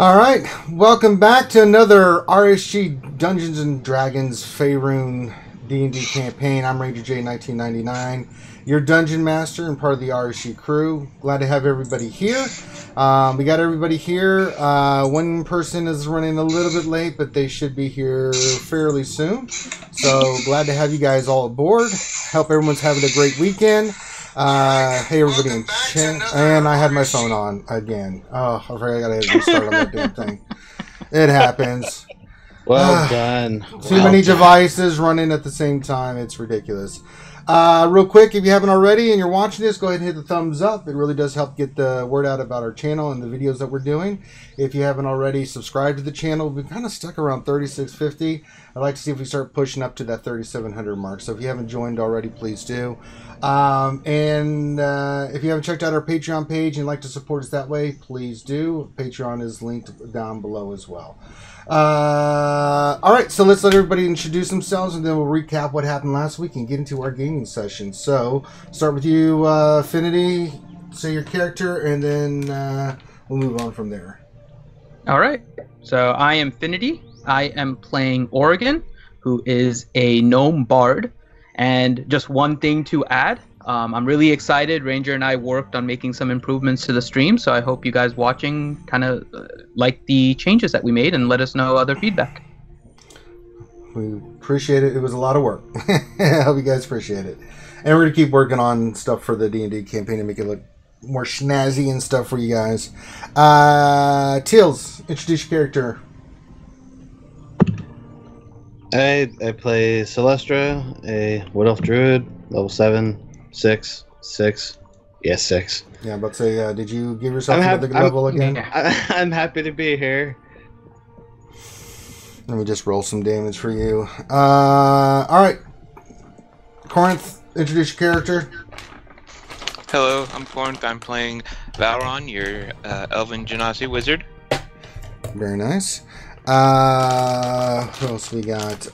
All right, welcome back to another RSG Dungeons and Dragons Faerun D&D campaign. I'm Ranger J 1999, your dungeon master and part of the RSG crew. Glad to have everybody here. We got everybody here. One person is running a little bit late, but they should be here fairly soon. So glad to have you guys all aboard. Hope everyone's having a great weekend. Hey everybody in chat, and I had my phone on again. Oh, I forgot I gotta restart on that damn thing. It happens. Well done. Too many devices running at the same time. It's ridiculous. Real quick, if you haven't already and you're watching this, go ahead and hit the thumbs up. It really does help get the word out about our channel and the videos that we're doing. If you haven't already subscribed to the channel, we've kind of stuck around 3650. I'd like to see if we start pushing up to that 3700 mark. So if you haven't joined already, please do. If you haven't checked out our Patreon page and like to support us that way, please do. Patreon is linked down below as well. Alright, so let's let everybody introduce themselves and then we'll recap what happened last week and get into our gaming session. So, start with you, Affinity, say your character, and then we'll move on from there. Alright, so I am Finity. I am playing Oregon, who is a gnome bard. And just one thing to add, I'm really excited. Ranger and I worked on making some improvements to the stream, so I hope you guys watching kind of like the changes that we made and let us know other feedback. We appreciate it. It was a lot of work. I hope you guys appreciate it. And we're going to keep working on stuff for the D&D campaign to make it look more snazzy and stuff for you guys. Teals, introduce your character. I play Celestra, a Wood Elf Druid, level 7, 6. Yes, 6. Yeah, I'm about to say, did you give yourself another level again? I'm happy to be here. Let me just roll some damage for you. Alright. Corinth, introduce your character. Hello, I'm Corinth. I'm playing Faerun, your Elven Genasi wizard. Very nice. Who else we got?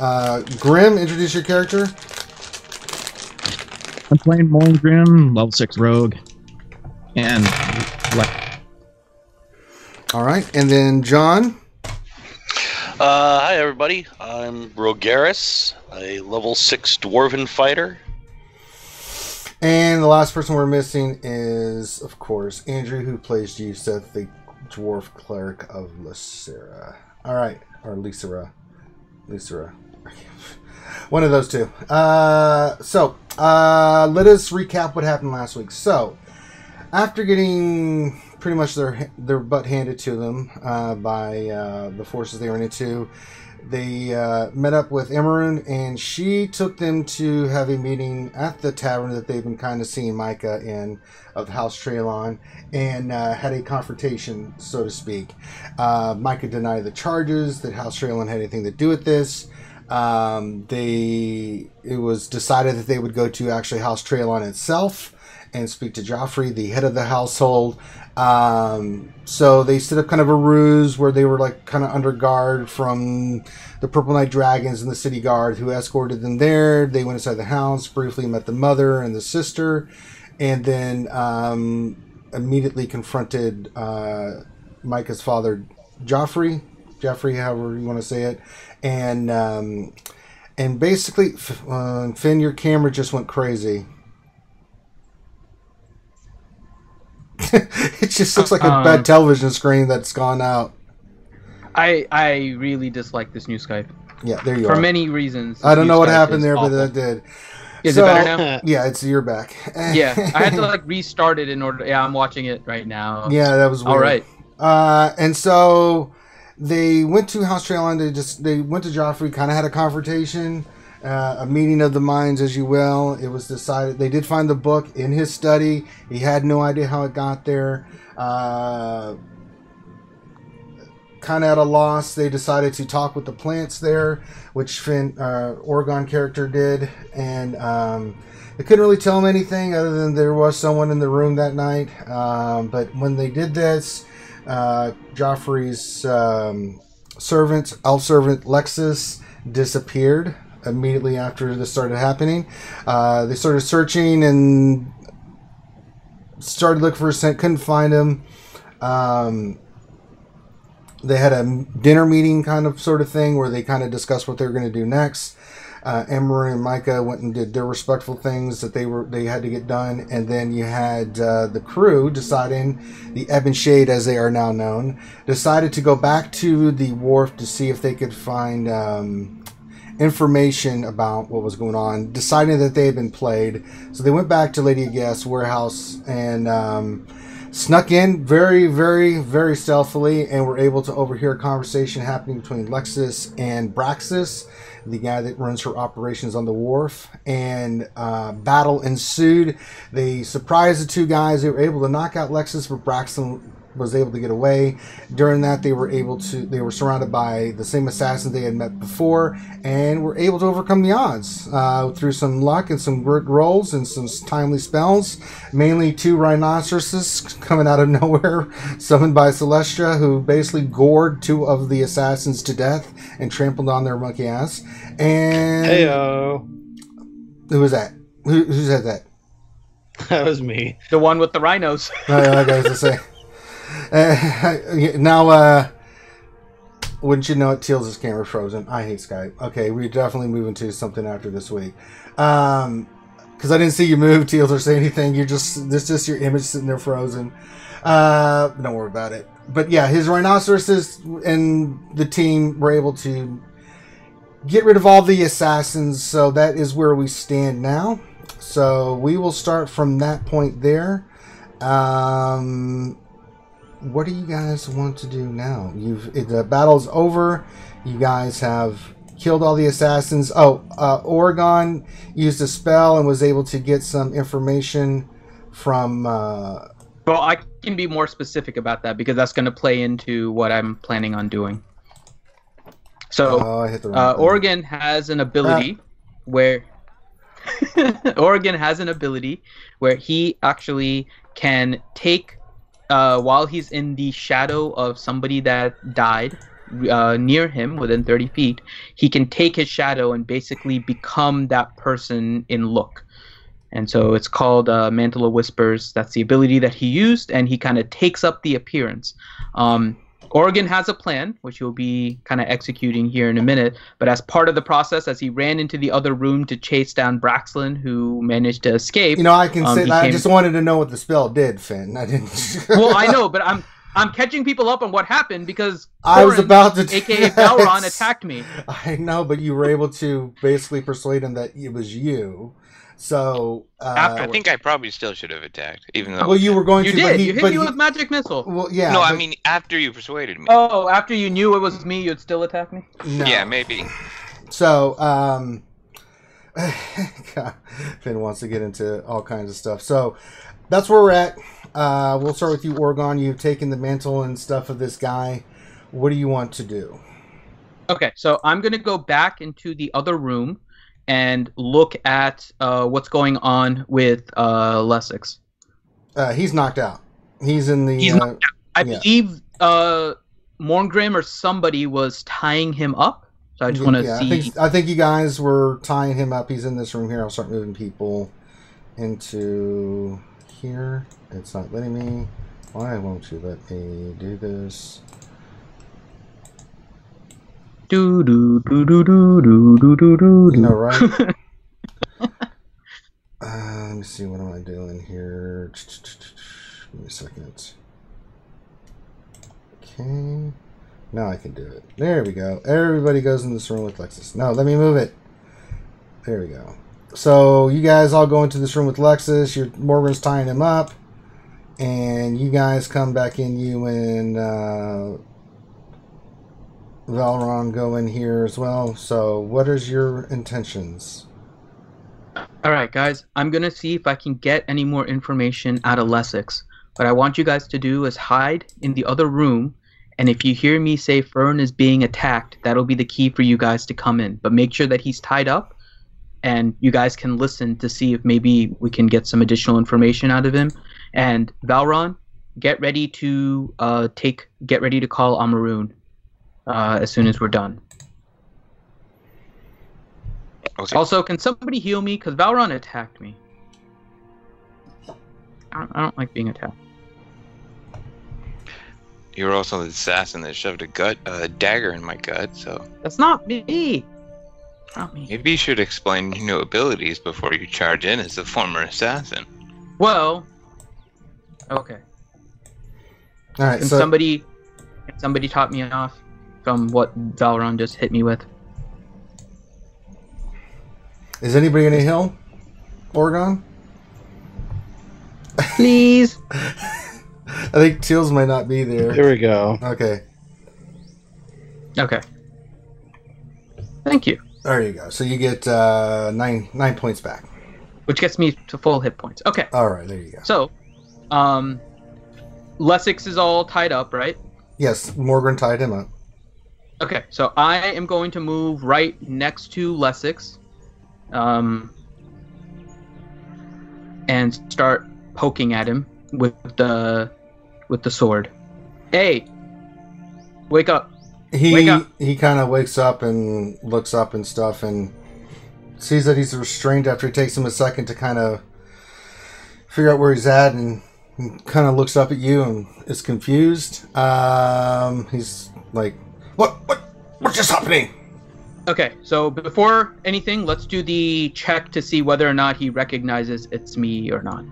Grim, introduce your character. I'm playing Morning Grim, level 6 rogue. And Alright, and then John. Hi everybody, I'm Rogaris, a level 6 dwarven fighter. And the last person we're missing is, of course, Andrew, who plays Yuseth, the dwarf cleric of Lysera. Alright, or Lysera. One of those two. Let us recap what happened last week. So, after getting pretty much their butt handed to them by the forces they ran into, they met up with Faerun, and she took them to have a meeting at the tavern that they've been kind of seeing Micah in, of the House Traelon, and had a confrontation, so to speak. Micah denied the charges that House Traelon had anything to do with this. It was decided that they would go to actually House Traelon itself and speak to Joffrey, the head of the household. So they set up kind of a ruse where they were like kind of under guard from the Purple Knight Dragons and the city guard who escorted them there. They went inside the house, briefly met the mother and the sister, and then immediately confronted Micah's father, Joffrey, however you want to say it, and basically, Finn, your camera just went crazy. It just looks like a bad television screen that's gone out. I really dislike this new Skype. Yeah, there you are. For many reasons. I don't know what Skype happened there, awful. but that did. Is it better now? Yeah, you're back. Yeah, I had to like restart it in order. Yeah, I'm watching it right now. Yeah, that was weird. All right. And so they went to House Traelon. They went to Joffrey, kind of had a confrontation. A meeting of the minds, as you will. It was decided they did find the book in his study. He had no idea how it got there. Kind of at a loss, they decided to talk with the plants there, which Finn, Oregon character did, and they couldn't really tell him anything other than there was someone in the room that night. But when they did this, Joffrey's elf servant Lexus disappeared immediately after this started happening. They started searching and started looking for a scent, couldn't find him. they had a dinner meeting kind of sort of thing where they kind of discussed what they were going to do next. Emery and Micah went and did their respectful things that they had to get done, and then you had the crew deciding, the Ebb and Shade as they are now known, decided to go back to the wharf to see if they could find information about what was going on, deciding that they had been played. So they went back to Lady Aghast's warehouse and snuck in very, very, very stealthily, and were able to overhear a conversation happening between Lexus and Braxis, the guy that runs her operations on the wharf, and battle ensued. They surprised the two guys. They were able to knock out Lexus, but Braxton was able to get away. During that, they were surrounded by the same assassins they had met before, and were able to overcome the odds through some luck and some good rolls and some timely spells. Mainly 2 rhinoceroses coming out of nowhere, summoned by Celestia, who basically gored 2 of the assassins to death and trampled on their monkey ass. And Heyo. who was that? Who said that? That was me. The one with the rhinos. I was to say. Now, wouldn't you know it, Teal's camera frozen. I hate Skype. Okay, we're definitely moving to something after this week. Because I didn't see you move, Teals, or say anything. This is just your image sitting there frozen. Don't worry about it. But yeah, his rhinoceroses and the team were able to get rid of all the assassins. So that is where we stand now. So we will start from that point there. What do you guys want to do now? The battle's over. You guys have killed all the assassins. Oregon used a spell and was able to get some information from... Well, I can be more specific about that because that's going to play into what I'm planning on doing. So, I hit the wrong thing. Oregon has an ability where... Oregon has an ability where he actually can take... while he's in the shadow of somebody that died near him within 30 feet, he can take his shadow and basically become that person in look. And so it's called Mantle of Whispers. That's the ability that he used, and he kind of takes up the appearance. Oregon has a plan, which he'll be kind of executing here in a minute. But as part of the process, as he ran into the other room to chase down Braxlin, who managed to escape... I can say I just wanted to know what the spell did, Finn. I didn't... Well, I know, but I'm catching people up on what happened because I was about to... a.k.a. Faerun, attacked me. I know, but you were able to basically persuade him that it was you. So I think I probably still should have attacked, even though. Well, you were going you to. Did. You hit me with magic missile. Well, yeah. No, I mean after you persuaded me. Oh, after you knew it was me, you'd still attack me? No. Yeah, maybe. So, Finn wants to get into all kinds of stuff. So that's where we're at. We'll start with you, Oregon. You've taken the mantle and stuff of this guy. What do you want to do? Okay, so I'm gonna go back into the other room and look at what's going on with Lessix. He's knocked out. He's in the... I believe Morngrim or somebody was tying him up. So I just want to see... I think you guys were tying him up. He's in this room here. I'll start moving people into here. It's not letting me. Why won't you let me do this? Do do do do do do do do do. You know, right? Let me see. What am I doing here? Give me a second. Okay. Now I can do it. There we go. Everybody goes in this room with Lexus. No, let me move it. There we go. So you guys all go into this room with Lexus. Morgan's tying him up. And you guys come back in. You and Valron go in here as well. So what is your intentions? All right, guys. I'm going to see if I can get any more information out of Lessix. What I want you guys to do is hide in the other room. And if you hear me say Fern is being attacked, that'll be the key for you guys to come in. But make sure that he's tied up. And you guys can listen to see if maybe we can get some additional information out of him. And Valron, get ready to call Amaroon as soon as we're done. Okay. Also, can somebody heal me? Because Valron attacked me. I don't like being attacked. you're also the assassin that shoved a dagger in my gut, so That's not me. Not me. maybe you should explain your new abilities before you charge in as a former assassin. Well, okay. All right. Can So somebody top me off from what Valron just hit me with? is anybody gonna heal Oregon? Please. I think Teals might not be there. Here we go. Okay. Okay. Thank you. There you go. So you get 9 points back. Which gets me to full hit points. Okay. All right. There you go. So, Lessix is all tied up, right? Yes, Morgan tied him up. Okay. So I am going to move right next to Lessix, and start poking at him with the sword. Hey, wake up! Wake up. He kind of wakes up and looks up and stuff and sees that he's restrained after it takes him a second to kind of figure out where he's at, and kind of looks up at you and is confused. He's like, what's just happening? Okay, so before anything, let's do the check to see whether or not he recognizes it's me or not.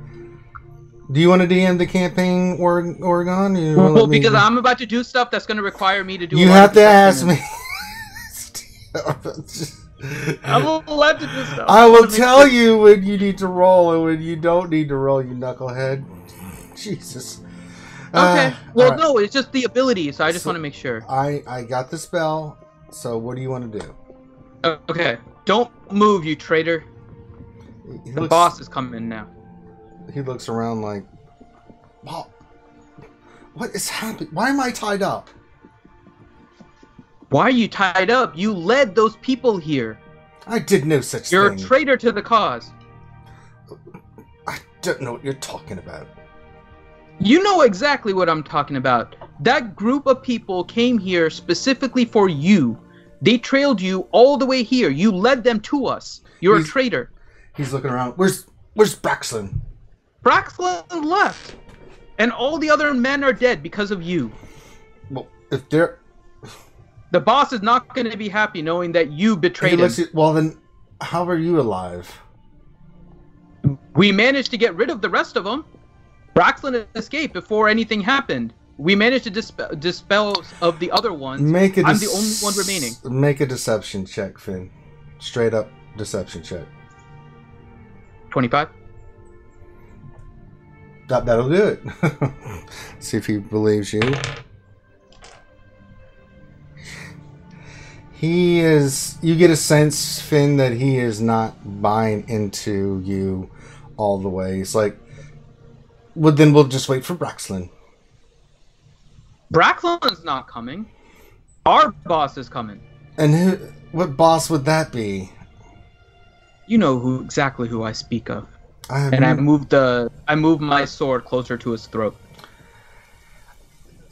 Do you want to DM the campaign, Oregon? You wanna Well, let me- because I'm about to do stuff that's going to require me to do. You a lot have of to ask deception. me. I'm allowed to do stuff. I will tell you when you need to roll and when you don't need to roll, you knucklehead. Jesus. Okay. Well, alright. no, it's just the ability, so I just So- want to make sure. I got the spell, so what do you want to do? Okay. Don't move, you traitor. He The looks- boss is coming now. He looks around like, wow, what is happening? Why am I tied up? Why are you tied up? You led those people here. I did no such You're thing. a traitor to the cause. I don't know what you're talking about. You know exactly what I'm talking about. That group of people came here specifically for you. They trailed you all the way here. You led them to us. You're a traitor. He's looking around. Where's Braxton? Braxton left. And all the other men are dead because of you. Well, if they're... The boss is not going to be happy knowing that you betrayed him. Well, then, how are you alive? We managed to get rid of the rest of them. Braxton escaped before anything happened. We managed to dispel of the other ones. I'm the only one remaining. Make a deception check, Finn. Straight up deception check. 25. That'll do it. See if he believes you. He is... You get a sense, Finn, that he is not buying into you all the way. It's like, well, then we'll just wait for Braxton. Braxton's not coming. Our boss is coming. And what boss would that be? You know exactly who I speak of. I moved my sword closer to his throat.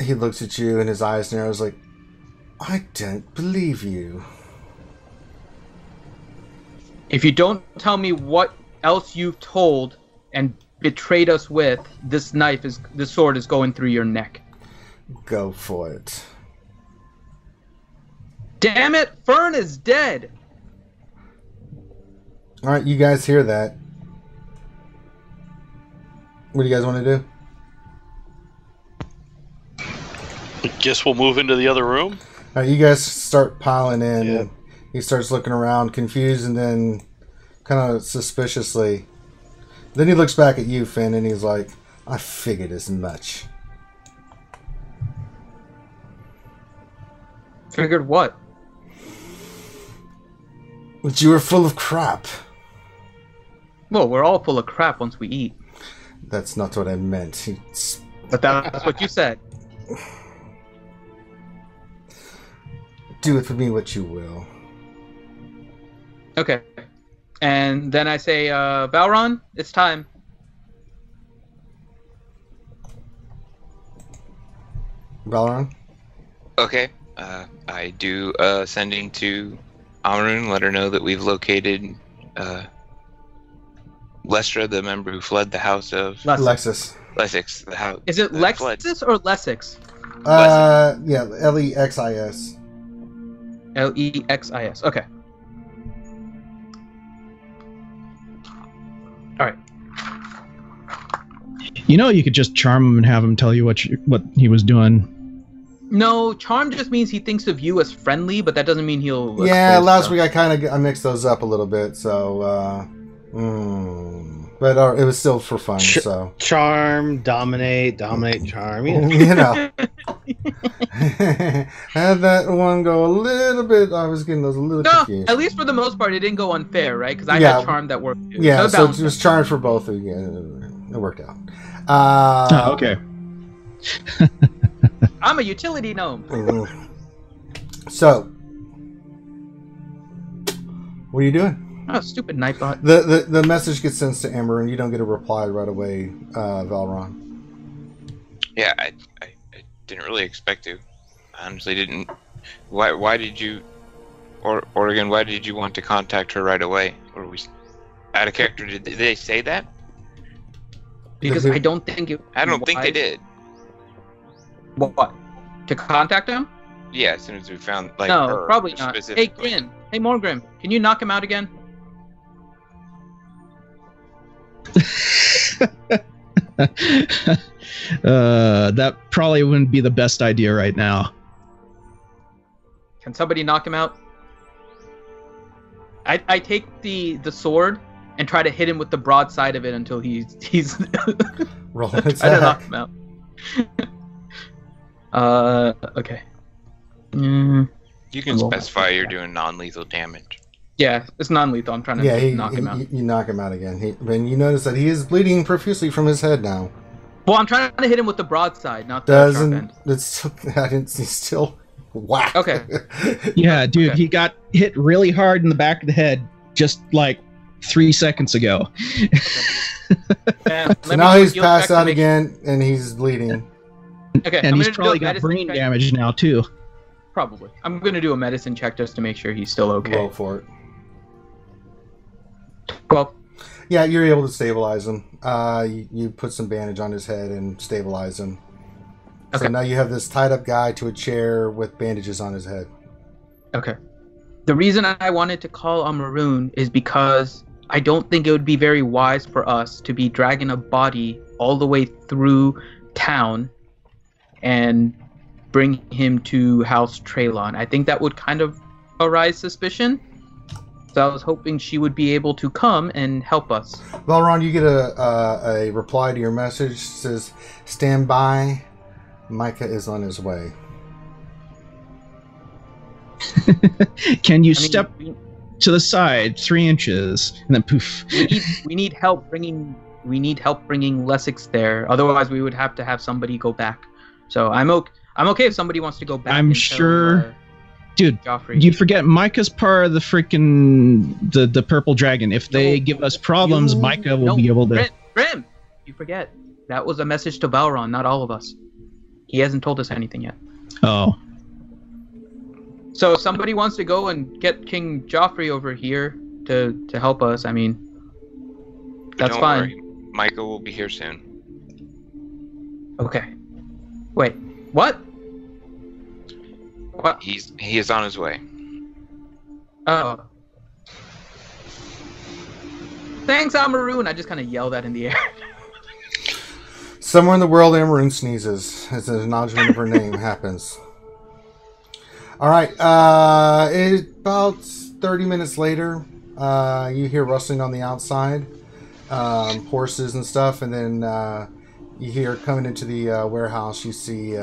He looks at you and his eyes narrows like, I don't believe you. If you don't tell me what else you've told and betrayed us with, this sword is going through your neck. Go for it. Damn it, Fern is dead. Alright, you guys hear that. What do you guys want to do? I guess we'll move into the other room. Alright, you guys start piling in. Yeah. And he starts looking around, confused, and then kind of suspiciously. Then he looks back at you, Finn, and he's like, I figured as much. Figured what? But you were full of crap. Well, we're all full of crap once we eat. That's not what I meant. But that's what you said. Do with me what you will. Okay. And then I say, Valron, it's time. Valron? Okay. I do sending to Amarun, let her know that we've located Lestra, the member who fled the house of Lexus. Lessix, the house. Is it that fled. Lexus or Lessix? Yeah, Lexis. Lexis. Okay. All right. You know, you could just charm him and have him tell you what he was doing. No, charm just means he thinks of you as friendly, but that doesn't mean he'll. Yeah, expose last stuff. week I mixed those up a little bit, so but it was still for fun. So Charm, dominate, charm. Yeah. you know, had that one go a little bit. I was getting those a little No, confused. at least for the most part, it didn't go unfair, right? Because I Yeah. had charm that worked. Too. Yeah, it so balanced it was out. charmed for both of you. It worked out. Oh, okay. I'm a utility gnome. So, what are you doing? Oh, stupid Nightbot. The message gets sent to Amber, and you don't get a reply right away, Valron. Yeah, I didn't really expect to. I honestly didn't. Why did you, Oregon? Why did you want to contact her right away? Or we out of character? Did they say that? Because I don't think it. I don't think they did. What? To contact him? Yeah, as soon as we found like No, her probably not. Hey, specifically. Grim. Hey, Morgrim. Can you knock him out again? That probably wouldn't be the best idea right now. Can somebody knock him out? I take the sword and try to hit him with the broadside of it until he's Roll an try to knock attack. him out. Okay. You can Roll my specify you're attack. doing non-lethal damage. Yeah, it's non-lethal. I'm trying to Yeah, knock him out. you knock him out again. And you notice that he is bleeding profusely from his head now. Well, I'm trying to hit him with the broadside, not the sharp end. I didn't see still whack. Okay. Yeah, dude, Okay. he got hit really hard in the back of the head just like 3 seconds ago. Yeah, So let me now do a he's heal passed check to out make- again, and he's bleeding. Okay, And I'm he's gonna do a probably got medicine brain check. damage now, too. Probably. I'm gonna do a medicine check just to make sure he's still okay. Roll for it. Well, Yeah, you're able to stabilize him. You put some bandage on his head and stabilize him. So Okay. now you have this tied up guy to a chair with bandages on his head. okay. The reason I wanted to call on Maroon is because I don't think it would be very wise for us to be dragging a body all the way through town and bring him to House Traylon. I think that would kind of arise suspicion. So I was hoping she would be able to come and help us. Valron, you get a reply to your message. It says, "Stand by. Micah is on his way." Can you I mean, step to the side 3 inches and then poof? we need help bringing Lessix there. Otherwise, we would have to have somebody go back. So I'm okay if somebody wants to go back. I'm and tell, sure- Dude, Joffrey. you forget Micah's part of the freaking the purple dragon. If they give us problems, Micah will be able to. Grim, you forget that was a message to Valron, not all of us. He hasn't told us anything yet. Oh, So if somebody wants to go and get King Joffrey over here to help us, I mean, that's Don't fine. worry. Michael will be here soon. Okay. Wait, what? What? He is on his way. Oh. Thanks, Amaroon. I just kind of yelled that in the air. Somewhere in the world, Amaroon sneezes as an acknowledgement of her name happens. All right. About 30 minutes later, you hear rustling on the outside, horses and stuff, and then you hear coming into the warehouse. You see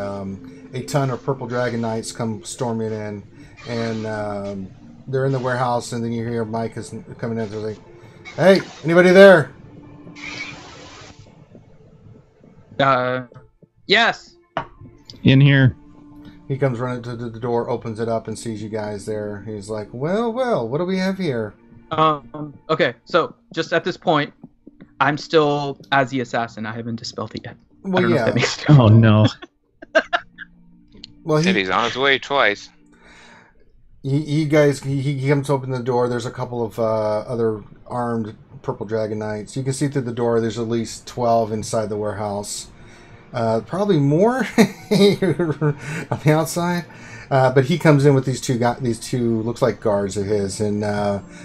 a ton of purple dragon knights come storming in, and they're in the warehouse. And then you hear Mike is coming in. They're like, "Hey, anybody there?" Yes. in here. He comes running to the door, opens it up, and sees you guys there. He's like, well, what do we have here? Okay, so just at this point, I'm still as the assassin. I haven't dispelled it yet. I Well, don't know if yeah. that makes sense. Oh no. Well, Said he's on his way twice. he comes to open the door. There's a couple of other armed purple dragon knights. You can see through the door. There's at least 12 inside the warehouse. Probably more on the outside. But he comes in with these two looks like guards of his, and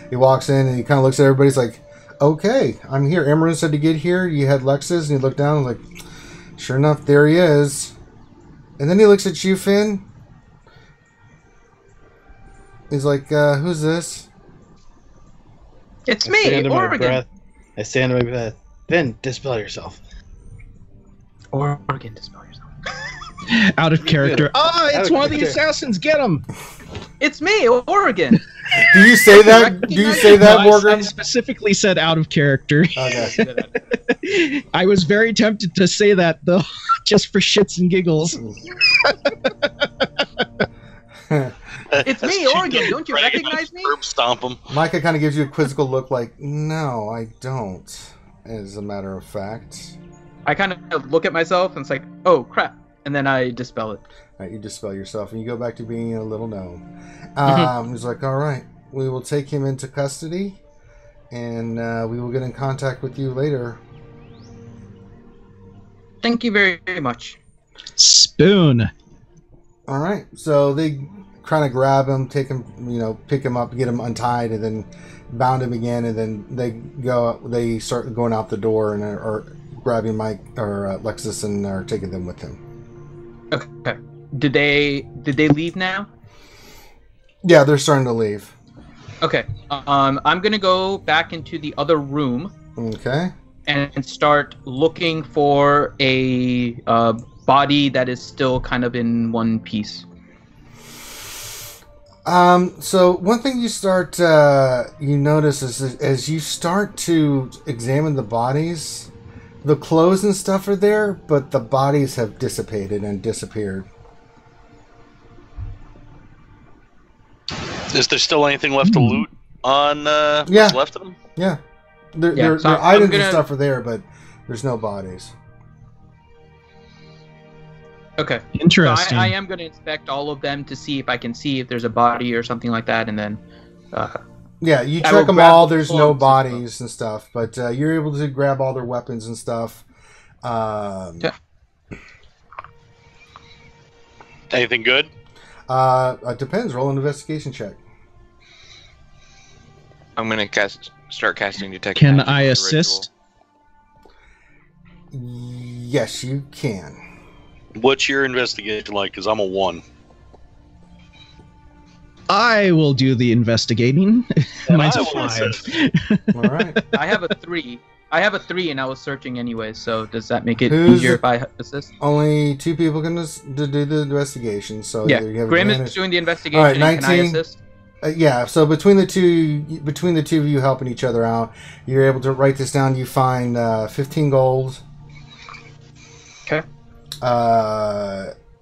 he walks in and he kind of looks at everybody. He's like, "Okay, I'm here. Emerald said to get here. You had Lexus," and he looked down and was like, "Sure enough, there he is." And then he looks at you, Finn. He's like, "Who's this?" It's me, Oregon. I say under my breath, Finn, dispel yourself. Oregon, dispel yourself. Out of character. Oh, it's one of the assassins. Get him. It's me, Oregon. Do you say that? Do you say that, Morgan? I specifically said out of character. Okay. I was very tempted to say that though, just for shits and giggles. It's me, Oregon. Don't you recognize me? Curb stomp him. Micah kind of gives you a quizzical look like, "No, I don't," as a matter of fact. I kind of look at myself and it's like, oh, crap. And then I dispel it. All right, you dispel yourself and you go back to being a little gnome. He's like, "All right, we will take him into custody and we will get in contact with you later." Thank you very, very much. Spoon. All right, so they kind of grab him, take him, pick him up, get him untied, and then bound him again, and then they start going out the door and are grabbing Mike or Lexus and are taking them with him. Okay. Did they leave now? Yeah, they're starting to leave. Okay. I'm gonna go back into the other room. Okay. And start looking for a body that is still kind of in one piece. So one thing you notice is as you start to examine the bodies, the clothes and stuff are there, but the bodies have dissipated and disappeared. Is there still anything left to loot on what's left of them? Yeah. Their so items and stuff are there, but there's no bodies. Okay. Interesting. So I am going to inspect all of them to see if I can see if there's a body or something like that, and then... yeah, you check them all. There's no bodies and stuff, but you're able to grab all their weapons and stuff. Anything good? It depends. Roll an investigation check. I'm gonna start casting detect. Can magic I with the assist? Yes, you can. What's your investigation like? Because I'm a 1. I will do the investigating. Mine's a I will 5. All right. I have a 3. I have a 3, and I was searching anyway. So does that make it Who's easier if I assist? Only 2 people can do the investigation. So Yeah, you have Grim advantage. is doing the investigation. All right, and can I 19. assist? Yeah. So between the two of you helping each other out, you're able to write this down. You find 15 gold. Okay.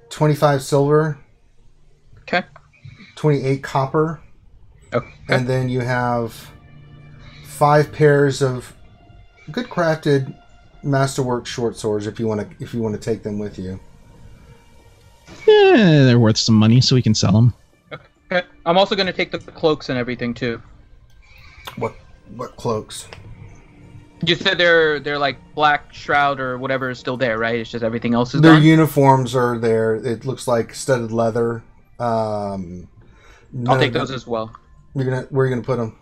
25 silver. Okay. 28 copper. Okay. And then you have 5 pairs of good crafted masterwork short swords if you want to take them with you. Yeah, they're worth some money, so we can sell them. Okay. I'm also going to take the cloaks and everything too. What cloaks? You said they're like black shroud or whatever is still there, right? It's just everything else is Their gone? uniforms are there. It looks like studded leather. I'll take those as well. Where are you gonna put them?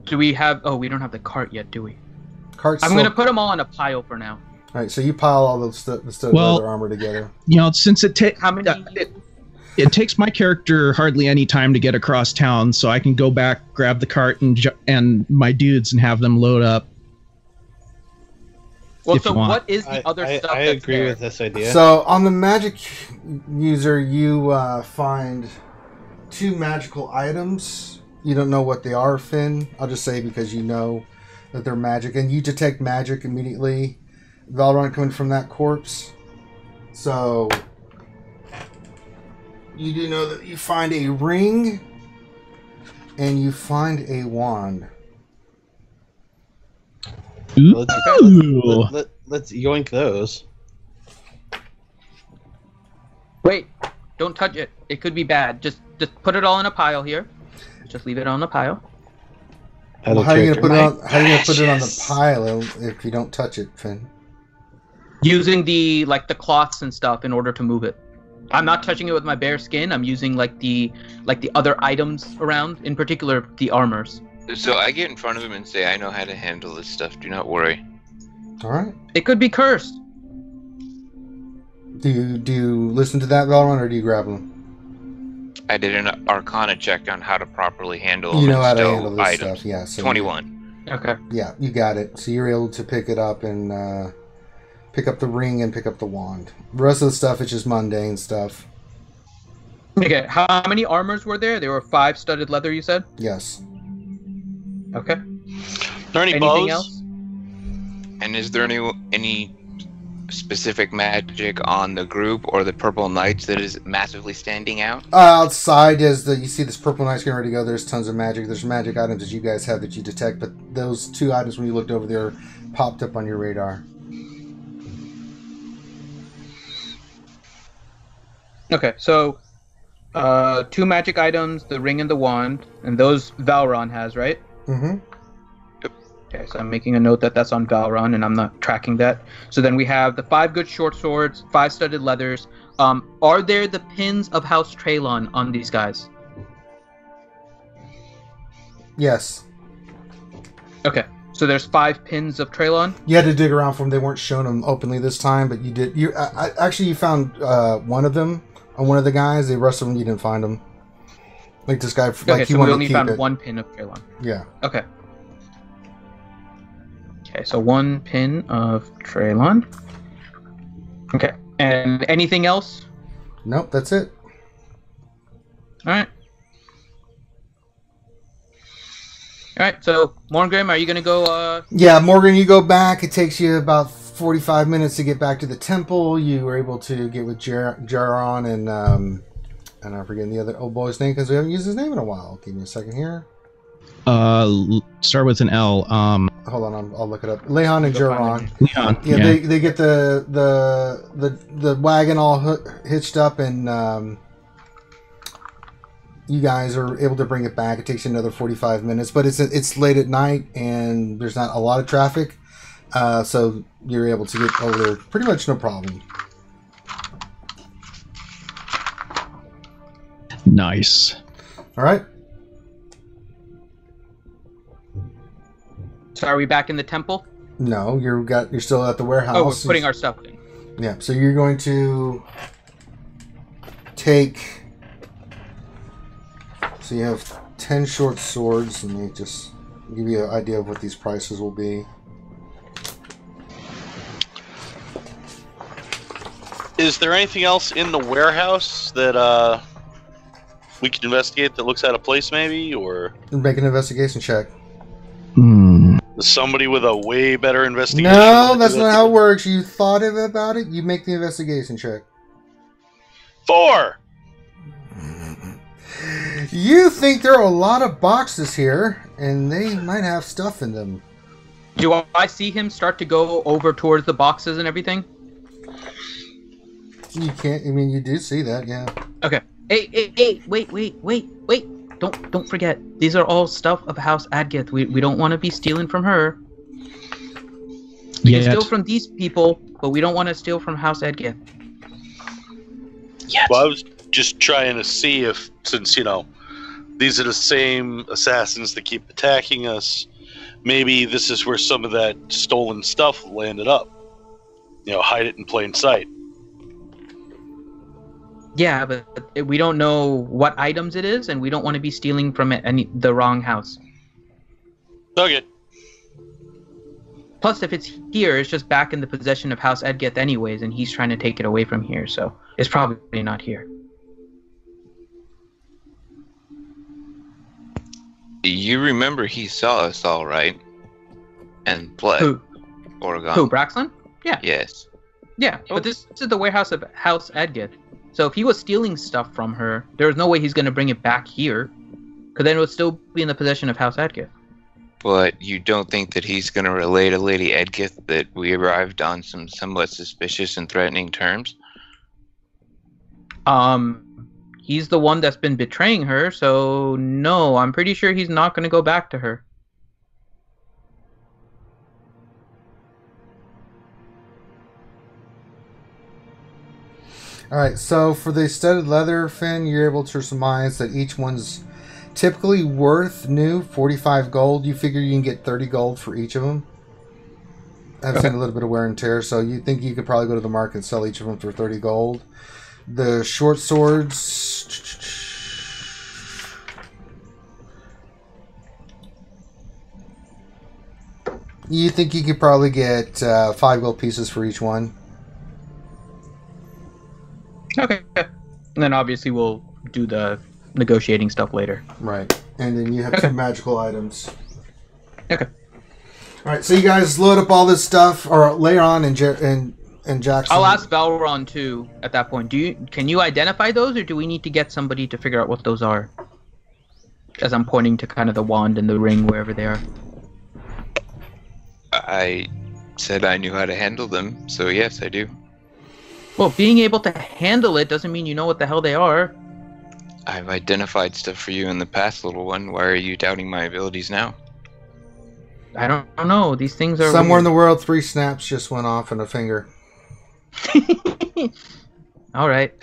Do we have... Oh, we don't have the cart yet, do we? Carts. I'm going to put them all in a pile for now. All right, so you pile all the studded leather armor together. Since it takes... How many... It takes my character hardly any time to get across town, so I can go back, grab the cart and my dudes and have them load up. Well, so what is the other stuff I that's agree there? with this idea. So on the magic user, you find 2 magical items. You don't know what they are, Finn. I'll just say because you know that they're magic, and you detect magic immediately. Valorant coming from that corpse. So you do know that you find a ring and you find a wand. Ooh. Let's yoink those. Wait, don't touch it. It could be bad. Just put it all in a pile here. Just leave it on the pile. Well, how are you gonna put it on? How are you gonna put it on the pile if you don't touch it, Finn? Using the cloths and stuff in order to move it. I'm not touching it with my bare skin. I'm using the other items around, in particular the armors. So I get in front of him and say, "I know how to handle this stuff. Do not worry." All right. It could be cursed. Do you listen to that, Valron, or do you grab him? I did an Arcana check on how to properly handle. You know how to stow handle this items. stuff, yeah. So 21. Okay. Yeah, you got it. So you're able to pick it up and pick up the ring and pick up the wand. The rest of the stuff is just mundane stuff. Okay. How many armors were there? There were 5 studded leather. You said. Yes. Okay. Are there any Anything bows? else? And is there any specific magic on the group or the Purple Knights that is massively standing out? Outside, you see this purple knight's getting ready to go. There's tons of magic. There's magic items that you guys have that you detect, but those 2 items when you looked over there popped up on your radar. Okay, so 2 magic items, the ring and the wand, and those Valron has, right? Mm-hmm. Okay, so I'm making a note that that's on Valron, and I'm not tracking that. So then we have the 5 good short swords, 5 studded leathers. Are there the pins of House Traylon on these guys? Yes. Okay, so there's 5 pins of Traylon? You had to dig around for them. They weren't showing them openly this time, but you did. Actually, you found one of them on one of the guys. The rest of them, you didn't find them. Like this guy, Okay, he so we wanted only to keep found it. 1 pin of Traylon. Yeah. Okay. Okay, so 1 pin of Traylon. Okay, and anything else? Nope, that's it. Alright. Alright, so Morgrim, are you gonna go Yeah, Morgan, you go back. It takes you about 45 minutes to get back to the temple. You were able to get with Jaron and I'm forgetting the other old boy's name because we haven't used his name in a while. Give me a second here. Start with an L. Hold on, I'll look it up. Leon and Jaron. Leon. Yeah, they get the wagon all hitched up, and you guys are able to bring it back. It takes you another 45 minutes, but it's late at night and there's not a lot of traffic, so you're able to get over there pretty much no problem. Nice. All right. So are we back in the temple? No, you're still at the warehouse. Oh, we're putting our stuff in. Yeah, so you're going to take. So you have 10 short swords. Let me just give you an idea of what these prices will be. Is there anything else in the warehouse that we can investigate that looks out of place, maybe, or Make an investigation check. somebody with a way better investigation? No, that's not how it works. You thought about it. You make the investigation check. 4. You think there are a lot of boxes here, and they might have stuff in them. Do I see him start to go over towards the boxes and everything? You can't. I mean, you do see that, yeah. Okay. Hey, wait. Don't forget. These are all stuff of House Adgith. We don't want to be stealing from her. We can steal from these people, but we don't want to steal from House Adgith. Yes. Well, I was just trying to see if, since, these are the same assassins that keep attacking us, maybe this is where some of that stolen stuff landed up. Hide it in plain sight. Yeah, but we don't know what items it is, and we don't want to be stealing from the wrong house. Okay. Plus, if it's here, it's just back in the possession of House Edgith anyways, and he's trying to take it away from here, so it's probably not here. You remember he saw us all, right? And fled. Who? Oregon. Who, Braxton? Yeah. Yes. Yeah, but this is the warehouse of House Edgith. So if he was stealing stuff from her, there's no way he's going to bring it back here, because then it would still be in the possession of House Edgith. But you don't think that he's going to relay to Lady Edgith that we arrived on some somewhat suspicious and threatening terms? He's the one that's been betraying her, so no, I'm pretty sure he's not going to go back to her. All right, so for the studded leather, Finn, you're able to surmise that each one's typically worth new 45 gold. You figure you can get 30 gold for each of them. I've seen a little bit of wear and tear, so you think you could probably go to the market and sell each of them for 30 gold. The short swords... You think you could probably get 5 gold pieces for each one. Okay. And then obviously we'll do the negotiating stuff later. Right. And then you have 2 magical items. Okay. Alright, so you guys load up all this stuff, or Leon and Jackson. I'll ask Valron too at that point. Can you identify those, or do we need to get somebody to figure out what those are? As I'm pointing to kind of the wand and the ring, wherever they are. I said I knew how to handle them, so yes, I do. Well, being able to handle it doesn't mean you know what the hell they are. I've identified stuff for you in the past, little one. Why are you doubting my abilities now? I don't know. These things are Somewhere in weird. the world, 3 snaps just went off in a finger. All right.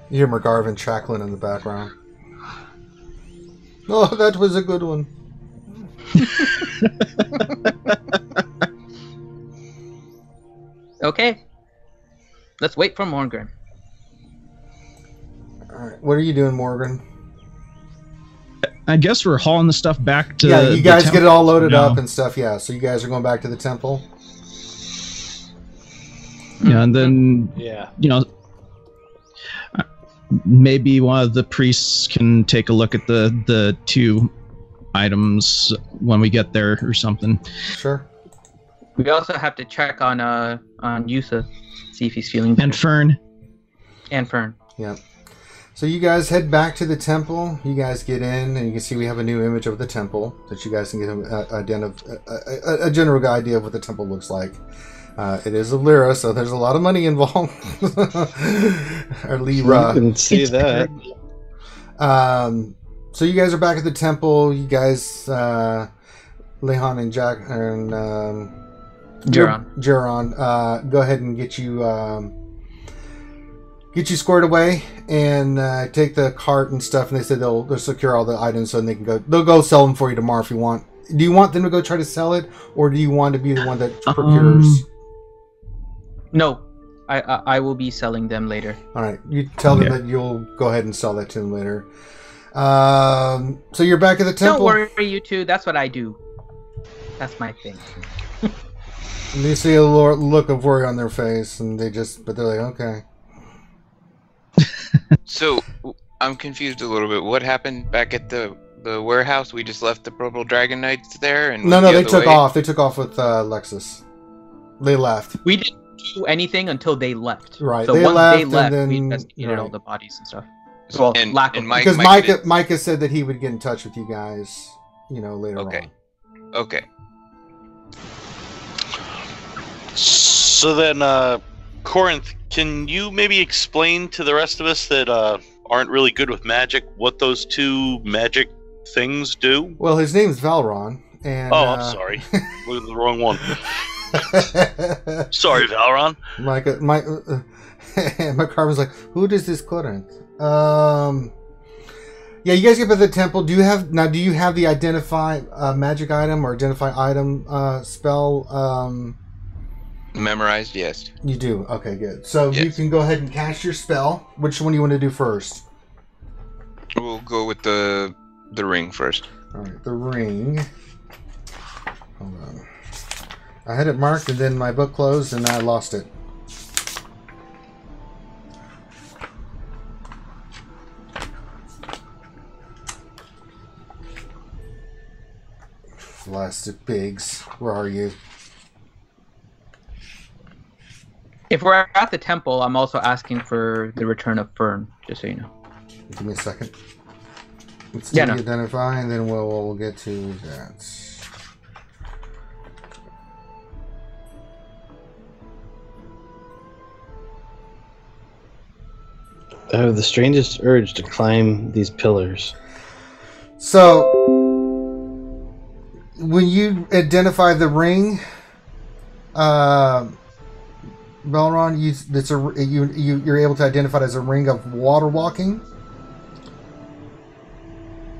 You hear McGarvin chuckling in the background. Oh, that was a good one. Okay. Let's wait for Morgan. Alright, what are you doing, Morgan? I guess we're hauling the stuff back to. Yeah, you guys the get it all loaded temple up and stuff, yeah. So you guys are going back to the temple? Yeah, and then Yeah. Maybe one of the priests can take a look at the 2 items when we get there or something. Sure. We also have to check on Yusa, see if he's feeling better. And Fern. And Fern. Yeah. So you guys head back to the temple. You guys get in, and you can see we have a new image of the temple that you guys can get a general idea of what the temple looks like. It is a lira, so there's a lot of money involved. Or lira. You can see that. So you guys are back at the temple. You guys, Lehan and Jack and Jaron, go ahead and get you squared away and take the cart and stuff. And they said they'll secure all the items so they can go. They'll go sell them for you tomorrow if you want. Do you want them to go try to sell it, or do you want to be the one that procures? No, I will be selling them later. All right, you tell them that you'll go ahead and sell that to them later. So you're back at the temple. Don't worry, you two. That's what I do. That's my thing. And they see a look of worry on their face, and but they're like, okay. So, I'm confused a little bit. What happened back at the warehouse? We just left the Purple Dragon Knights there? And No, went the they other took way? off. They took off with Lexus. They left. We didn't do anything until they left. Right, So they once left, they and left, then- we investigated right. all the bodies and stuff. Well, And- lack of and Mike- Because Micah did- Micah said that he would get in touch with you guys, later Okay. on. Okay. So then, Corinth, can you maybe explain to the rest of us that aren't really good with magic what those 2 magic things do? Well, his name's Valron, and I'm sorry. Look at the wrong one. Sorry, Valron. McCarver's like, who does this Corinth? Yeah, you guys get to the temple. Do you have the identify magic item or identify item spell? Memorized, yes. You do. Okay, good. So you Yes. can go ahead and cast your spell. Which one do you want to do first? We'll go with the ring first. All right, the ring. Hold on. I had it marked, and then my book closed, and I lost it. Blasted pigs. Where are you? If we're at the temple, I'm also asking for the return of Fern, just so you know. Give me a second. Let's Yeah, do no. identify, and then we'll get to that. I have the strangest urge to climb these pillars. So, when you identify the ring, Belron, you're able to identify it as a ring of water walking.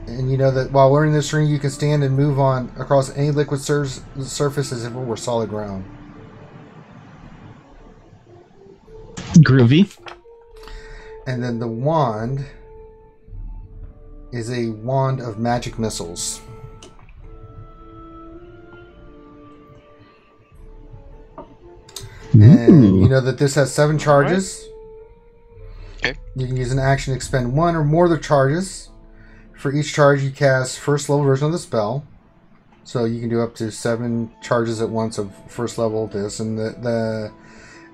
And you know that while wearing this ring, you can stand and move on across any liquid surface as if it were solid ground. Groovy. And then the wand is a wand of magic missiles. And you know that this has 7 charges. Okay. You can use an action to expend 1 or more of the charges. For each charge, you cast first level version of the spell. So you can do up to 7 charges at once of first level of this. And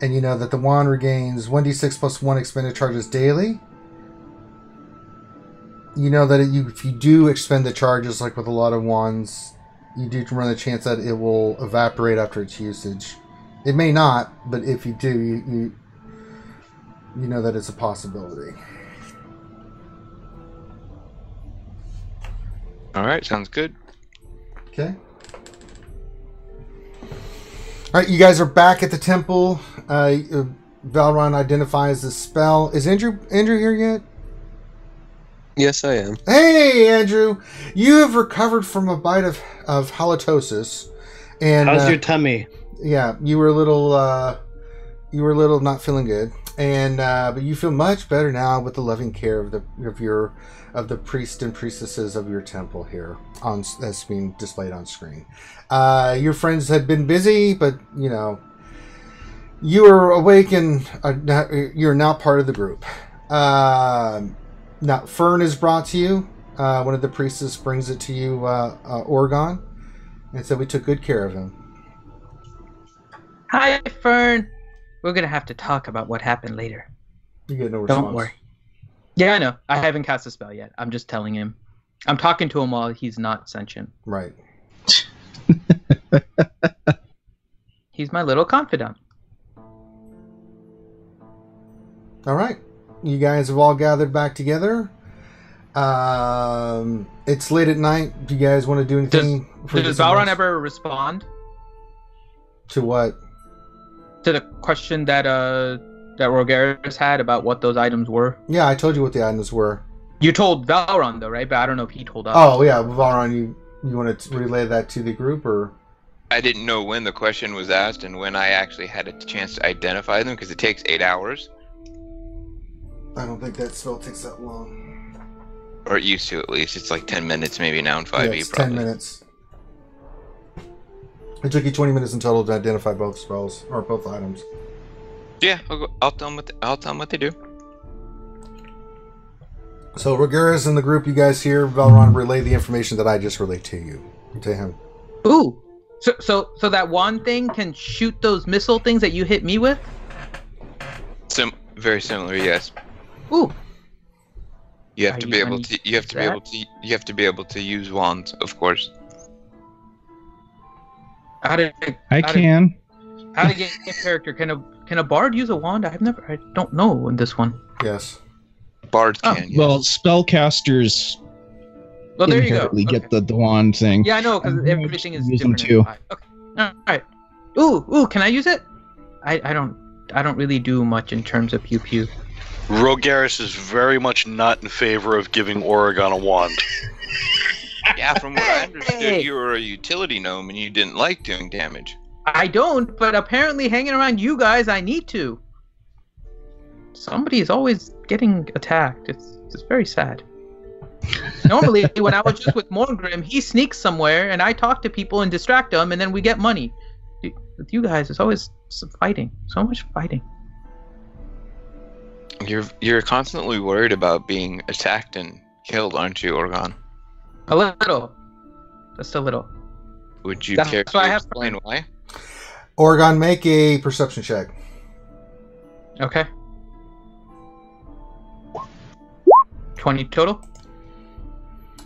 and you know that the wand regains 1d6 plus 1 expended charges daily. You know that if you do expend the charges, like with a lot of wands, you do run the chance that it will evaporate after its usage. It may not, but if you do, you know that it's a possibility. All right, sounds good. Okay. All right, you guys are back at the temple. Valron identifies the spell. Is Andrew here yet? Yes, I am. Hey, Andrew! You have recovered from a bite of halitosis, and How's your tummy? yeah, you were a little not feeling good, and but you feel much better now with the loving care of the priest and priestesses of your temple here that's being displayed on screen. Your friends had been busy, but you know you are awake and you're now part of the group. Now Fern is brought to you. One of the priestesses brings it to you, Oregon, and said we took good care of him. Hi, Fern. We're gonna have to talk about what happened later. You get no response. Don't worry. Yeah, I know. I haven't cast a spell yet. I'm just telling him. I'm talking to him while he's not sentient. Right. He's my little confidant. All right. You guys have all gathered back together. It's late at night. Do you guys want to do anything? Does Valron ever respond to what? to the question that Rogaris had about what those items were? Yeah, I told you what the items were. You told Valron though, right? But I don't know if he told us. Oh yeah, Valron, you want to relay that to the group, or? I didn't know when the question was asked and when I actually had a chance to identify them because it takes 8 hours. I don't think that spell takes that long. Or it used to, at least. It's like 10 minutes maybe now in 5e, it's probably. 10 minutes. It took you 20 minutes in total to identify both spells, or both items. Yeah, I'll tell them what they do. So, Rogaris and the group, you guys here, Valron, relay the information that I just relayed to him. Ooh. So that wand thing can shoot those missile things that you hit me with? Very similar, yes. Ooh. You have to be able to use wands, of course. How to get character? Can a bard use a wand? I don't know in this one. Yes. Bards can. Yes. Well, spellcasters Well, there you go. inherently get the wand thing. Yeah, I know, because everything is use them different. too. Okay. All right. Ooh, can I use it? I don't really do much in terms of pew pew. Rogaris is very much not in favor of giving Oregon a wand. Yeah, from what I understood, you were a utility gnome and you didn't like doing damage. I don't, but apparently hanging around you guys, I need to. Somebody is always getting attacked. It's very sad. Normally, when I was just with Morgrim, he sneaks somewhere and I talk to people and distract them, and then we get money. With you guys, it's always fighting. So much fighting. You're constantly worried about being attacked and killed, aren't you, Oregon? A little. Just a little. Would you care to explain why? Oregon, make a perception check. Okay. 20 total?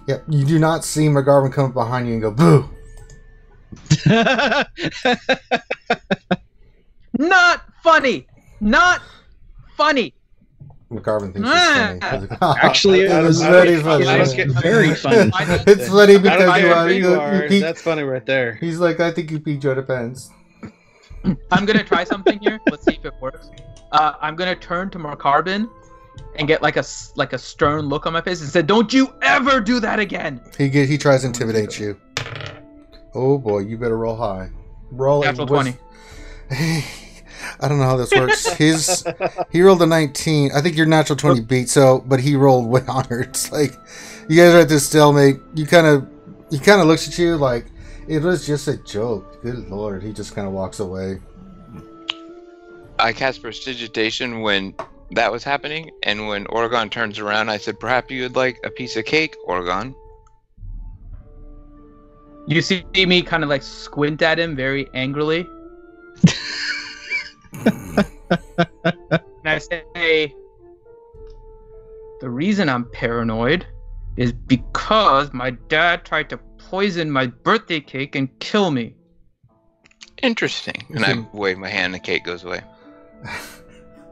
Yep. You do not see McGarvin come up behind you and go, boo! Not funny! Not funny! McGarvin thinks it's funny. Actually, it was very funny. Very funny. It's funny because you are. That's funny right there. He's like, I think you peed your pants. I'm gonna try something here. Let's see if it works. I'm gonna turn to Markarbin and get like a stern look on my face and say, "Don't you ever do that again." He tries to intimidate you. Oh boy, you better roll high. Roll Natural 20. I don't know how this works. He rolled a 19. I think your natural 20 beat. But he rolled way higher. It's like you guys are at this stalemate. He kind of looks at you like it was just a joke. Good lord, he just kind of walks away. I cast Prestidigitation when that was happening, and when Oregon turns around, I said, "Perhaps you would like a piece of cake, Oregon." You see me kind of like squint at him very angrily. And I say, "The reason I'm paranoid is because my dad tried to poison my birthday cake and kill me." Interesting. And I wave my hand, and the cake goes away.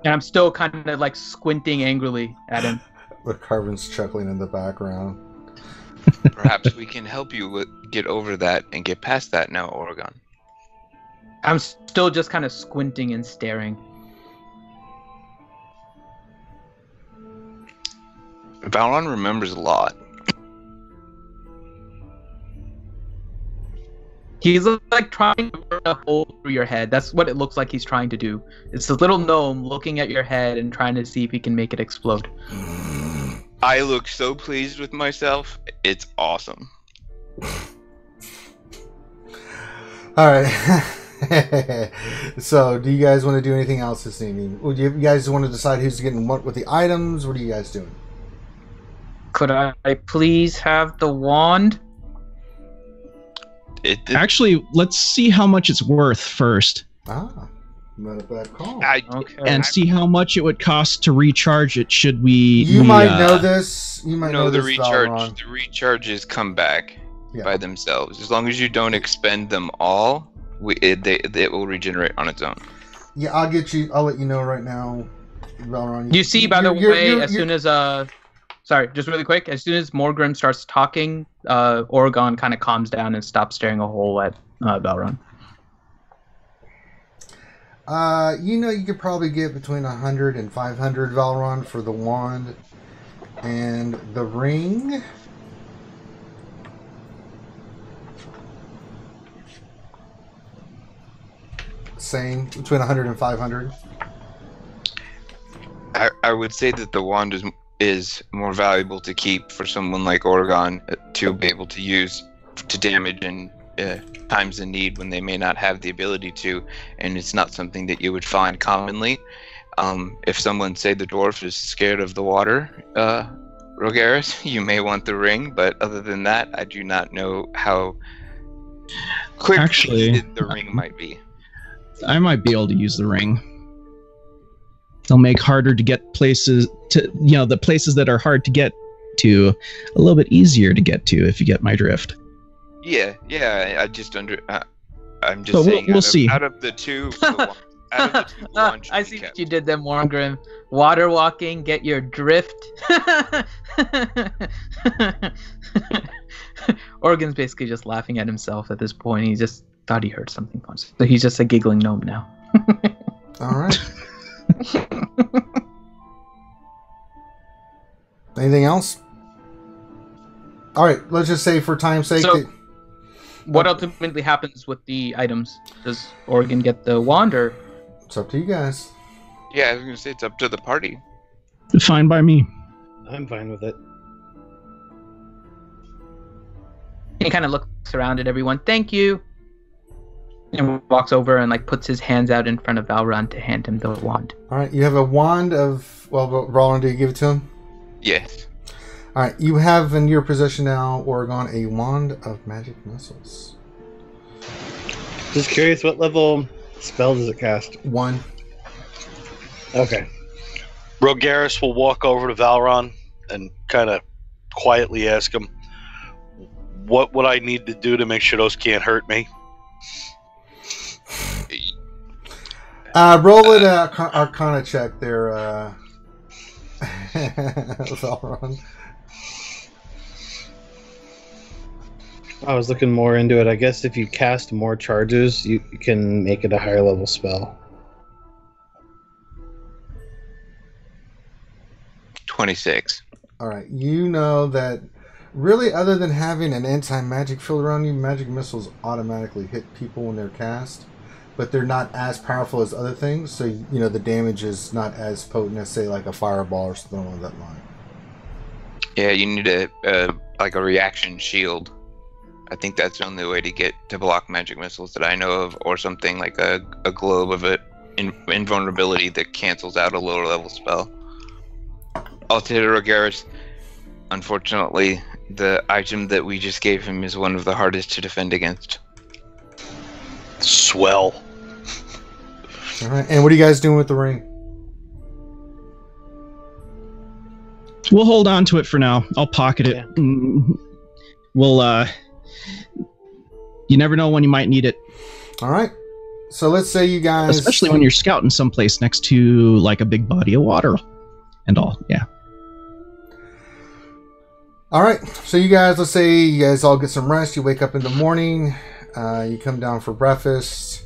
And I'm still kind of like squinting angrily at him. Carvin's chuckling in the background. Perhaps we can help you get over that and get past that now, Oregon. I'm still just kind of squinting and staring. Valron remembers a lot. He's like trying to burn a hole through your head. That's what it looks like he's trying to do. It's a little gnome looking at your head and trying to see if he can make it explode. I look so pleased with myself. It's awesome. All right. So, do you guys want to do anything else this evening? Would you guys want to decide who's getting what with the items? What are you guys doing? Could I please have the wand? Actually, let's see how much it's worth first. Ah, not a bad call. Okay. And see how much it would cost to recharge it should we... You might know this. You might know the this, recharge. Valron. The recharges come back Yeah. by themselves. As long as you don't expend them all, it will regenerate on its own. Yeah, I'll let you know right now, Valron. You see, by the way, as soon as sorry, just really quick. As soon as Morgrim starts talking, Oregon kind of calms down and stops staring a hole at Valron. You could probably get between 100 and 500 Valron for the wand and the ring. Same, between 100 and 500. I would say that the wand is more valuable to keep for someone like Oregon to be able to use to damage in times of need when they may not have the ability to, and it's not something that you would find commonly. If someone, say the dwarf, is scared of the water, Rogaris, you may want the ring, but other than that, I do not know how quickly the ring might be. I might be able to use the ring. They'll make harder to get places to, the places that are hard to get to a little bit easier to get to, if you get my drift. Yeah, I'm just But saying. We'll see. Out of the two, the wand should I be see kept. what you did there, Morgrim. Water walking, get your drift. Oregon's basically just laughing at himself at this point. He just thought he heard something fun. So he's just a giggling gnome now. All right. Anything else? All right, let's just say for time's sake. So, what ultimately happens with the items? Does Oregon get the wand, or? It's up to you guys. Yeah, I was gonna say it's up to the party. Fine by me. I'm fine with it. He kind of looks around at everyone. Thank you. And walks over and puts his hands out in front of Valron to hand him the wand. All right, you have a wand of... Well, Roland, do you give it to him? Yes. All right, you have in your possession now, Oregon, a wand of magic missiles. Just curious, what level spell does it cast? 1. Okay. Rogaris will walk over to Valron and kind of quietly ask him, what would I need to do to make sure those can't hurt me? Roll it Arcana check there, Valron. I was looking more into it. I guess if you cast more charges, you can make it a higher level spell. 26. All right, you know that really, other than having an anti-magic field around you, magic missiles automatically hit people when they're cast, but they're not as powerful as other things. So you know the damage is not as potent as, say, like a fireball or something along that line. Yeah, you need a like a reaction shield. I think that's the only way to block magic missiles that I know of, or something like a globe of invulnerability that cancels out a lower level spell. Altair Rogaris, unfortunately, the item that we just gave him is one of the hardest to defend against. Swell. All right, and what are you guys doing with the ring? We'll hold on to it for now. I'll pocket it. Yeah. We'll, you never know when you might need it. All right. So let's say you guys... Especially when you're scouting someplace next to, like, a big body of water and all. Yeah. All right. So you guys, let's say you guys all get some rest. You wake up in the morning. You come down for breakfast.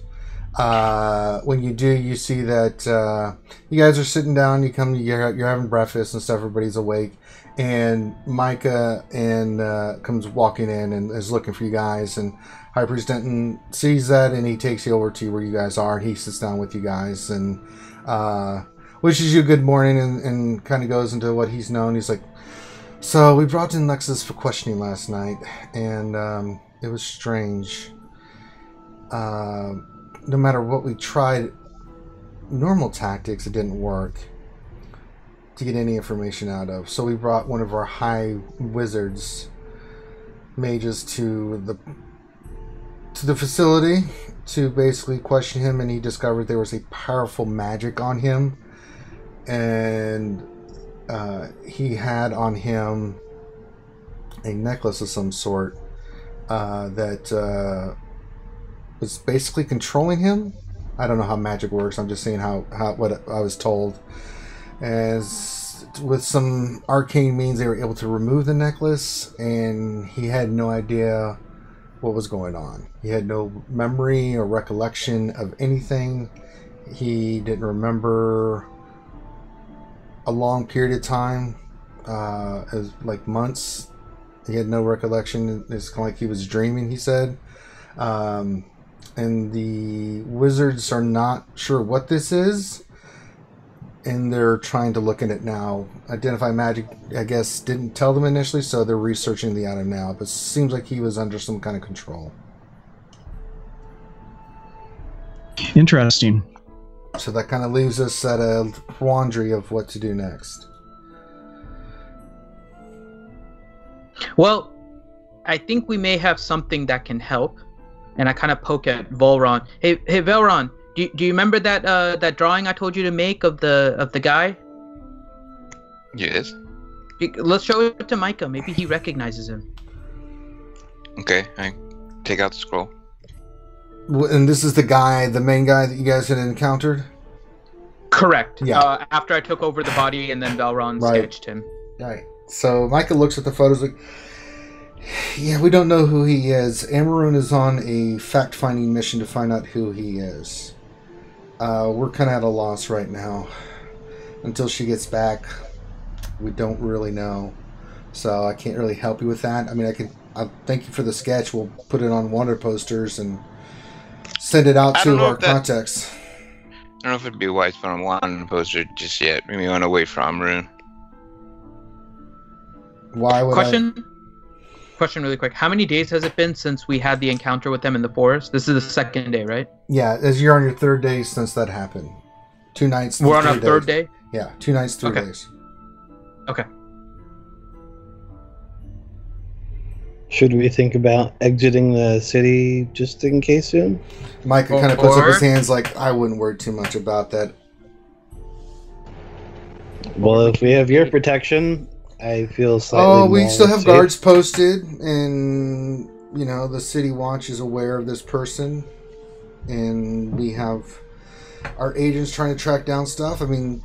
When you do, you see that you guys are sitting down. You're having breakfast and stuff. Everybody's awake. And Micah comes walking in and is looking for you guys. And High Priest Denton sees that, and he takes you over to where you guys are. And he sits down with you guys and wishes you a good morning and kind of goes into what he's known. He's like, so we brought in Lexus for questioning last night, and it was strange. No matter what we tried, normal tactics, it didn't work to get any information out of. So we brought one of our high wizards, mages, to the facility to basically question him, and he discovered there was a powerful magic on him, and he had on him a necklace of some sort that was basically controlling him. I don't know how magic works. I'm just saying how what I was told. As with some arcane means, they were able to remove the necklace, and he had no idea what was going on. He had no memory or recollection of anything. He didn't remember a long period of time, as like months. He had no recollection. It's kind of like he was dreaming, he said. And the wizards are not sure what this is, and they're trying to look at it now. Identify magic, I guess, didn't tell them initially, so they're researching the item now. But it seems like he was under some kind of control. Interesting. So that kind of leaves us at a quandary of what to do next. Well, I think we may have something that can help. And I kind of poke at Volron. Hey, Volron, do you remember that drawing I told you to make of the guy? Yes. Let's show it to Micah. Maybe he recognizes him. Okay, I take out the scroll. And this is the main guy that you guys had encountered? Correct. Yeah. After I took over the body and then Velron sketched him. Right. So Micah looks at the photos like, yeah, we don't know who he is. Faerun is on a fact-finding mission to find out who he is. We're kind of at a loss right now. Until she gets back, we don't really know. So I can't really help you with that. I mean, I'll thank you for the sketch. We'll put it on wanted posters and send it out to our contacts. I don't know if it'd be wise to put on wanted poster just yet. Maybe we want to wait for Faerun. Why would Question really quick. How many days has it been since we had the encounter with them in the forest? This is the second day, right? Yeah, as you're on your third day since that happened. 2 nights. We're on our third day? Yeah, 2 nights, 3 days. Okay. Should we think about exiting the city just in case soon? Micah kind of puts up his hands like, I wouldn't worry too much about that. Well, if we have your protection, I feel slightly we more still have safe. guards posted, and you know the city watch is aware of this person, and we have our agents trying to track down stuff. I mean,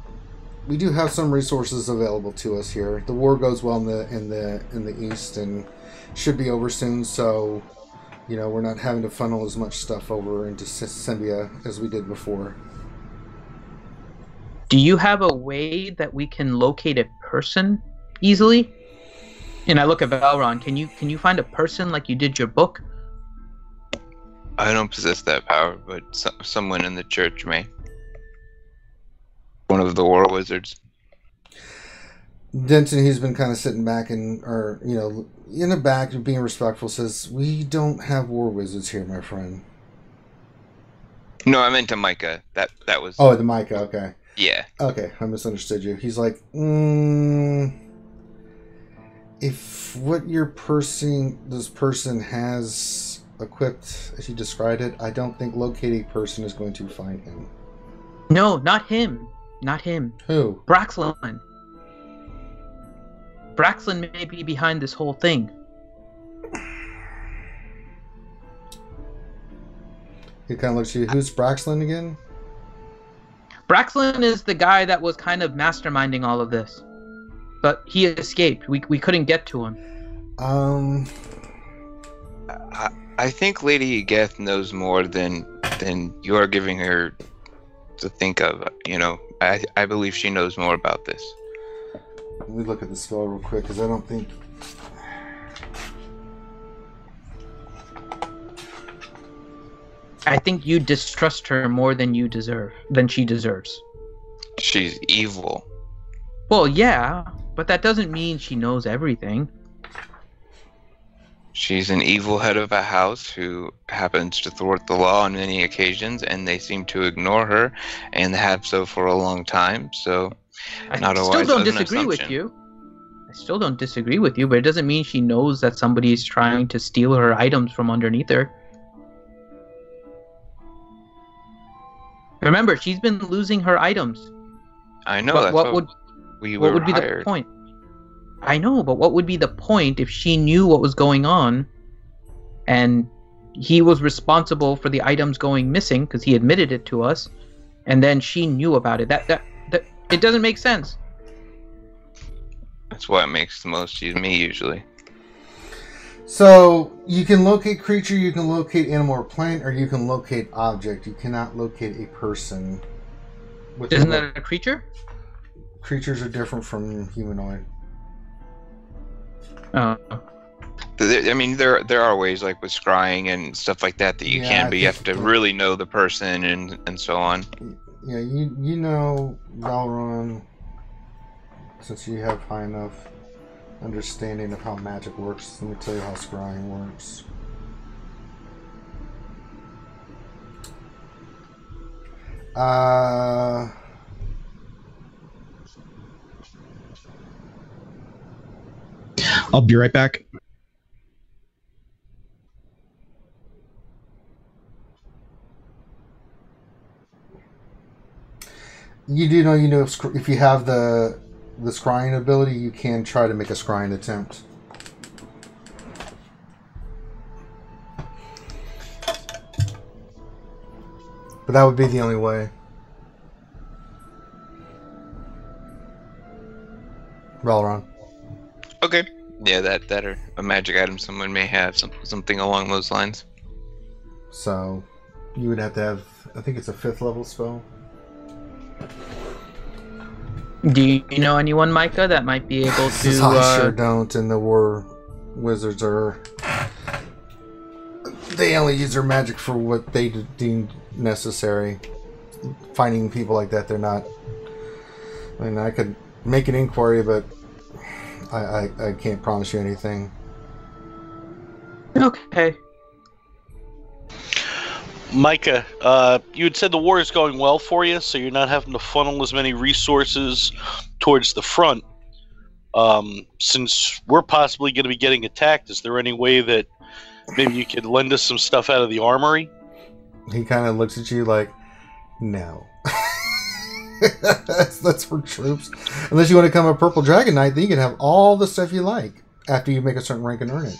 we do have some resources available to us here. The war goes well in the east, and should be over soon, so we're not having to funnel as much stuff over into Symbia as we did before. Do you have a way that we can locate a person easily? And I look at Valron. Can you find a person like you did your book? I don't possess that power, but someone in the church may. One of the war wizards. Denton, who's been kind of sitting back in the back and being respectful, says, "We don't have war wizards here, my friend." No, I meant to Micah. That was. Oh, the Micah. Okay. Yeah. Okay, I misunderstood you. He's like, if what this person has equipped, as you described it, I don't think locate a person is going to find him. No, not him. Not him. Who? Braxlin. Braxlin may be behind this whole thing. He kind of looks at you. Who's Braxlin again? Braxlin is the guy that was kind of masterminding all of this. But he escaped. We couldn't get to him. I think Lady Geth knows more than you are giving her to think of. I believe she knows more about this. Let me look at the spell real quick, because I don't think... I think you distrust her more than she deserves. She's evil. Well, yeah, but that doesn't mean she knows everything. She's an evil head of a house who happens to thwart the law on many occasions, and they seem to ignore her, and have so for a long time, so... I still don't disagree with you. But it doesn't mean she knows that somebody is trying to steal her items from underneath her. Remember, she's been losing her items. I know. What would be the point? I know, but what would be the point if she knew what was going on, and he was responsible for the items going missing because he admitted it to us, and then she knew about it? That it doesn't make sense. That's what makes the most use of me usually. So you can locate creature, you can locate animal or plant, or you can locate object. You cannot locate a person. Isn't that a creature? Creatures are different from humanoid. Oh. I mean, there are ways like with scrying and stuff like that you can, but you have to really know the person and so on. Yeah, you know Valron, since you have high enough understanding of how magic works. Let me tell you how scrying works. I'll be right back. You do know, if you have the scrying ability, you can try to make a scrying attempt. But that would be the only way. Valron. Okay. Yeah, that or a magic item someone may have, something along those lines. So, you would have to have, I think it's a 5th level spell. Do you know anyone, Micah, that might be able to... I sure don't, and the war wizards are... They only use their magic for what they deem necessary. Finding people like that, they're not... I mean, I could make an inquiry, but I can't promise you anything. Okay. Micah, you had said the war is going well for you, so you're not having to funnel as many resources towards the front. Since we're possibly going to be getting attacked, is there any way that maybe you could lend us some stuff out of the armory? He kind of looks at you like, no. that's for troops. Unless you want to become a Purple Dragon Knight, then you can have all the stuff you like after you make a certain rank and earn it.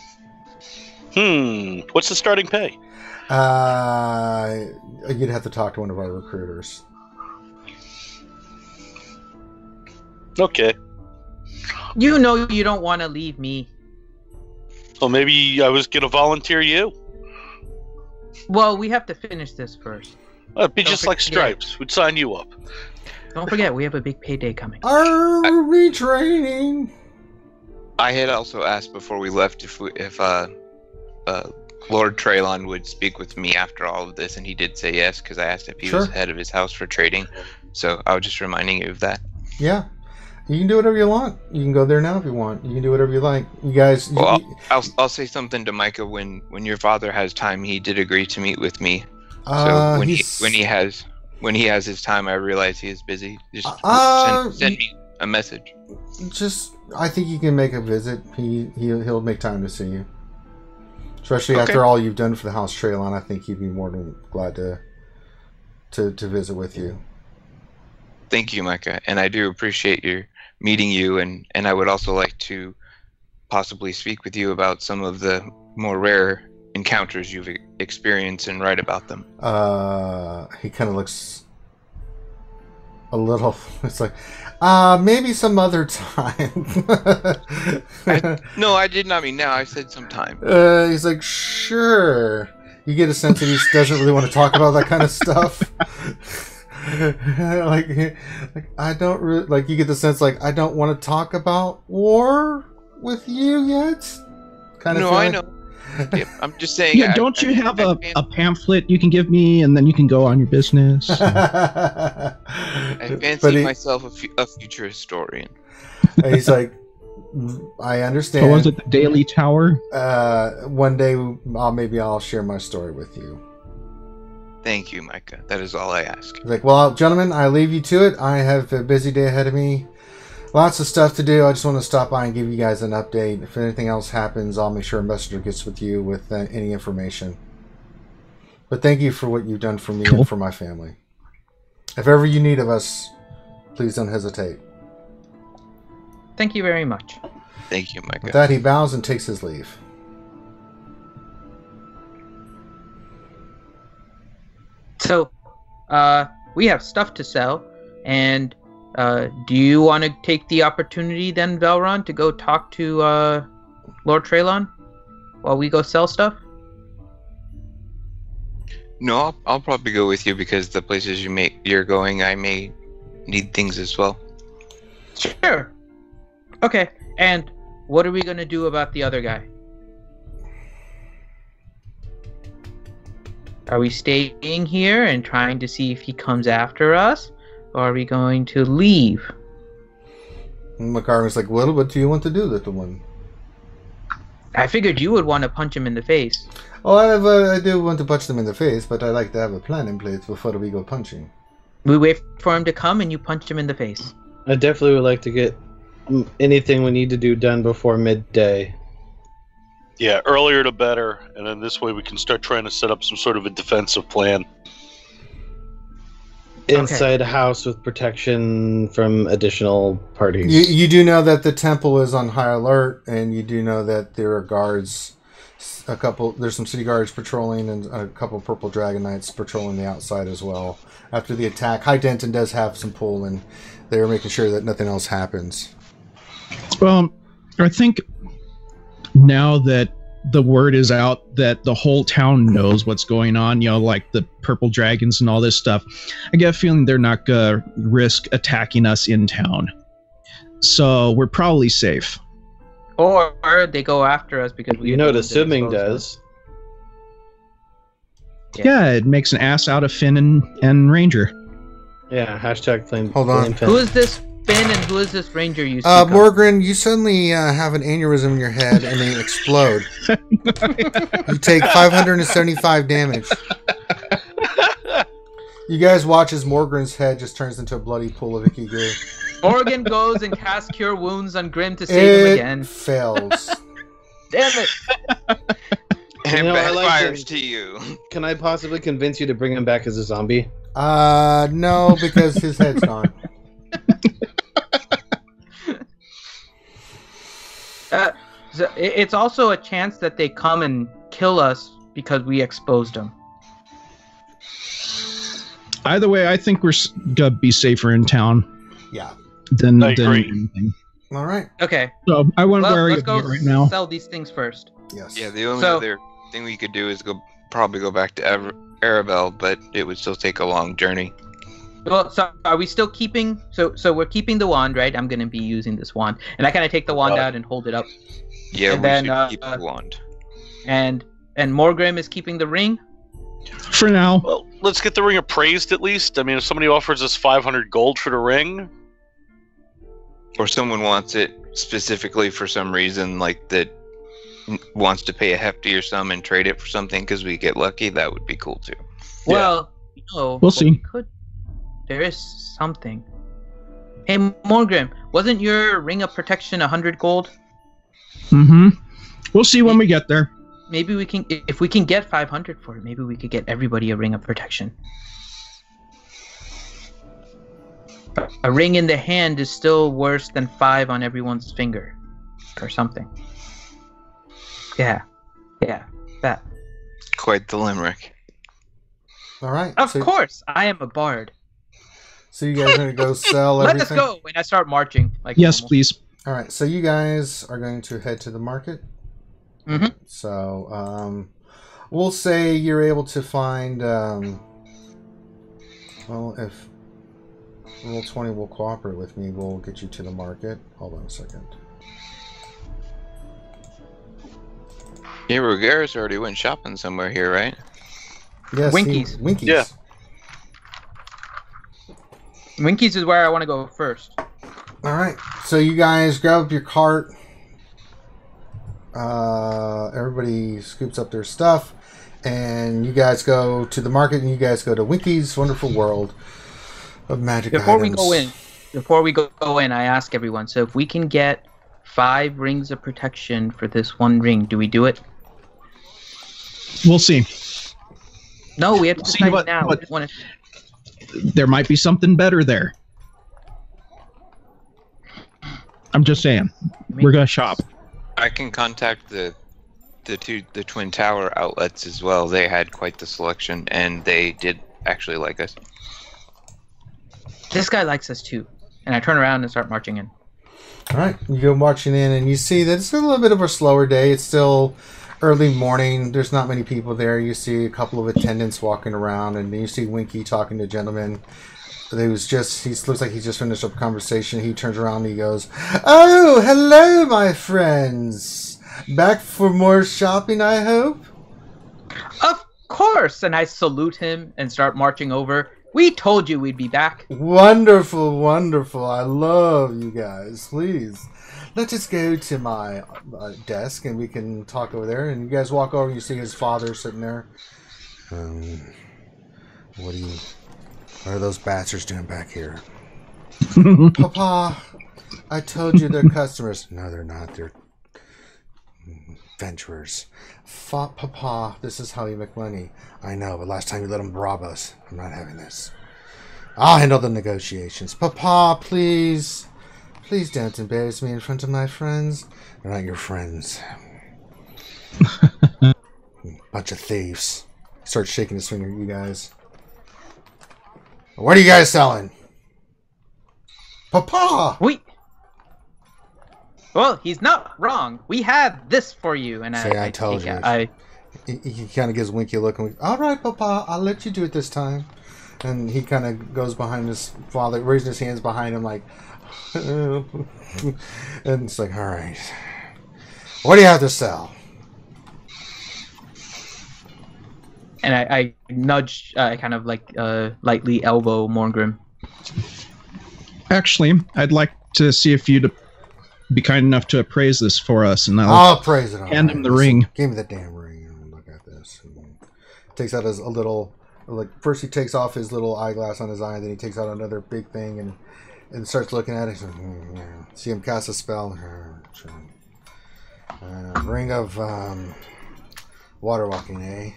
What's the starting pay? You'd have to talk to one of our recruiters. Okay. You know you don't want to leave me. Well, maybe I was gonna volunteer you. Well, we have to finish this first. It'd be Don't just like forget. Stripes. We'd sign you up. Don't forget, we have a big payday coming. Are retraining? I had also asked before we left if Lord Traylon would speak with me after all of this, and he did say yes, because I asked if he was Sure. head of his house for trading. So I was just reminding you of that. Yeah. You can do whatever you want. You can go there now if you want. You can do whatever you like. You guys... Well, I'll say something to Micah when your father has time. He did agree to meet with me. So when he has his time, I realize he is busy. Just send me a message. I think you can make a visit. He'll make time to see you. Especially Okay. after all you've done for the House Traylon, I think he'd be more than glad to visit with you. Thank you, Micah, and I do appreciate your meeting you, and I would also like to possibly speak with you about some of the more rare encounters you've experienced and write about them. He kind of looks a little... It's like, maybe some other time. No, I did not mean now. I said sometime. He's like, sure. You get a sense that he doesn't really want to talk about that kind of stuff. like I don't really... Like, you get the sense, like, I don't want to talk about war with you yet? Kind of No, feeling. I know. Yep, I'm just saying. Yeah, don't you have a pamphlet you can give me, and then you can go on your business? I But fancy myself a future historian. He's like, I understand. Or was it the Daily Tower? One day, maybe I'll share my story with you. Thank you, Micah. That is all I ask. He's like, well, gentlemen, I leave you to it. I have a busy day ahead of me. Lots of stuff to do. I just want to stop by and give you guys an update. If anything else happens, I'll make sure a messenger gets with you with any information. But thank you for what you've done for me and for my family. If ever you need of us, please don't hesitate. Thank you very much. Thank you, Micah. With that, he bows and takes his leave. So, we have stuff to sell, and do you want to take the opportunity then, Velron, to go talk to Lord Traylon while we go sell stuff? No, I'll probably go with you because the places you're going, I may need things as well. Sure. Okay, and what are we going to do about the other guy? Are we staying here and trying to see if he comes after us? Or are we going to leave? And McCarthy's like, what do you want to do, little one? I figured you would want to punch him in the face. Oh, I do want to punch them in the face, but I like to have a plan in place before we go punching. We wait for him to come and you punch him in the face. I definitely would like to get anything we need to do done before midday. Yeah, earlier the better, and then this way we can start trying to set up some sort of a defensive plan. Inside a house with protection from additional parties. You do know that the temple is on high alert, and you do know that there are guards. There's some city guards patrolling, and a couple of purple dragon knights patrolling the outside as well. After the attack, High Denton does have some pull, and they're making sure that nothing else happens. Well, I think now that the word is out that the whole town knows what's going on, like the purple dragons and all this stuff, I get a feeling they're not going to risk attacking us in town. So we're probably safe. Or they go after us because we... You know what assuming does. Yeah, it makes an ass out of Finn and Ranger. Yeah, hashtag claim. Hold on. Finn. Who is this Finn and who is this Ranger you speak of? Morgan, you suddenly have an aneurysm in your head and then explode. You take 575 damage. You guys watch as Morgan's head just turns into a bloody pool of icky goo. Morgan goes and casts Cure Wounds on Grim to save him again. It fails. Damn it! And it I like backfires to you. Can I possibly convince you to bring him back as a zombie? No, because his head's gone. So it's also a chance that they come and kill us because we exposed them. Either way, I think we're gonna be safer in town Yeah. than I agree. anything. All right. Okay. So I wonder Well, where let's you go are right now. sell these things first. Yes. Yeah, the only So- other thing we could do is probably go back to Arabelle, but it would still take a long journey. Well, so are we still keeping? So we're keeping the wand, right? I'm gonna be using this wand, and I kind of take the wand out and hold it up. Yeah, And we then, should keep the wand. And Morgrim is keeping the ring. For now. Well, let's get the ring appraised at least. I mean, if somebody offers us 500 gold for the ring, Or someone wants it specifically for some reason, like that wants to pay a heftier sum and trade it for something because we get lucky, that would be cool too. Yeah. Well, no, We'll what see. we could. There is something. Hey, Morgrim, wasn't your ring of protection 100 gold? Mm-hmm. We'll see when we get there. Maybe we can, if we can get 500 for it, maybe we could get everybody a ring of protection. A ring in the hand is still worse than 5 on everyone's finger, or something. Yeah, that. Quite the limerick. All right. Of course, I am a bard. So you guys are going to go sell Let everything? us go, and I start marching. Like Yes, normal. please. All right. So you guys are going to head to the market. Mhm. So we'll say you're able to find. Well, if Roll20 will cooperate with me, we'll get you to the market. Hold on a second. Yeah, Rogaris already went shopping somewhere here, right? Yes, Winkies. Winkies. Yeah. Winkies is where I want to go first. All right. So you guys grab up your cart. Everybody scoops up their stuff, and you guys go to the market, and you guys go to Winky's Wonderful World of Magic Before we Items. go in, I ask everyone. So if we can get 5 rings of protection for this one ring, do we do it? We'll see. No, we have to See decide what- now. what- We wanna- There might be something better there. I'm just saying. We're gonna shop. I can contact the Twin Tower outlets as well. They had quite the selection, and they did actually like us. This guy likes us too. And I turn around and start marching in. All right, you go marching in, and you see that it's a little bit of a slower day. It's still early morning. There's not many people there. You see a couple of attendants walking around, and then you see Winky talking to a gentleman. He looks like he just finished up a conversation. He turns around and he goes, "Oh, hello, my friends. Back for more shopping, I hope?" Of course! And I salute him and start marching over. We told you we'd be back. Wonderful, wonderful. I love you guys. Please, let's just go to my desk and we can talk over there. And you guys walk over and you see his father sitting there. What are those bastards doing back here? Papa, I told you they're customers. No, they're not. They're adventurers. Papa, this is how you make money. I know, but last time you let them rob us. I'm not having this. I'll handle the negotiations. Papa, please. Please don't embarrass me in front of my friends. They're not your friends. Bunch of thieves. He starts shaking his finger at you guys. What are you guys selling? Papa! Well, he's not wrong. We have this for you. And Say, I told take you. out- He kind of gives Winky a look and all right, Papa, I'll let you do it this time. And he kind of goes behind his father, raising his hands behind him like, and it's like, all right, what do you have to sell? And I nudge, kind of like lightly elbow Morgrim. Actually, I'd like to see if you'd be kind enough to appraise this for us, and I'll praise it. All hand right. him the ring. Give me the damn ring. Look at this. Takes out a little, like, first he takes off his little eyeglass on his eye, then he takes out another big thing and starts looking at it. So, see him cast a spell. Ring of water walking, eh?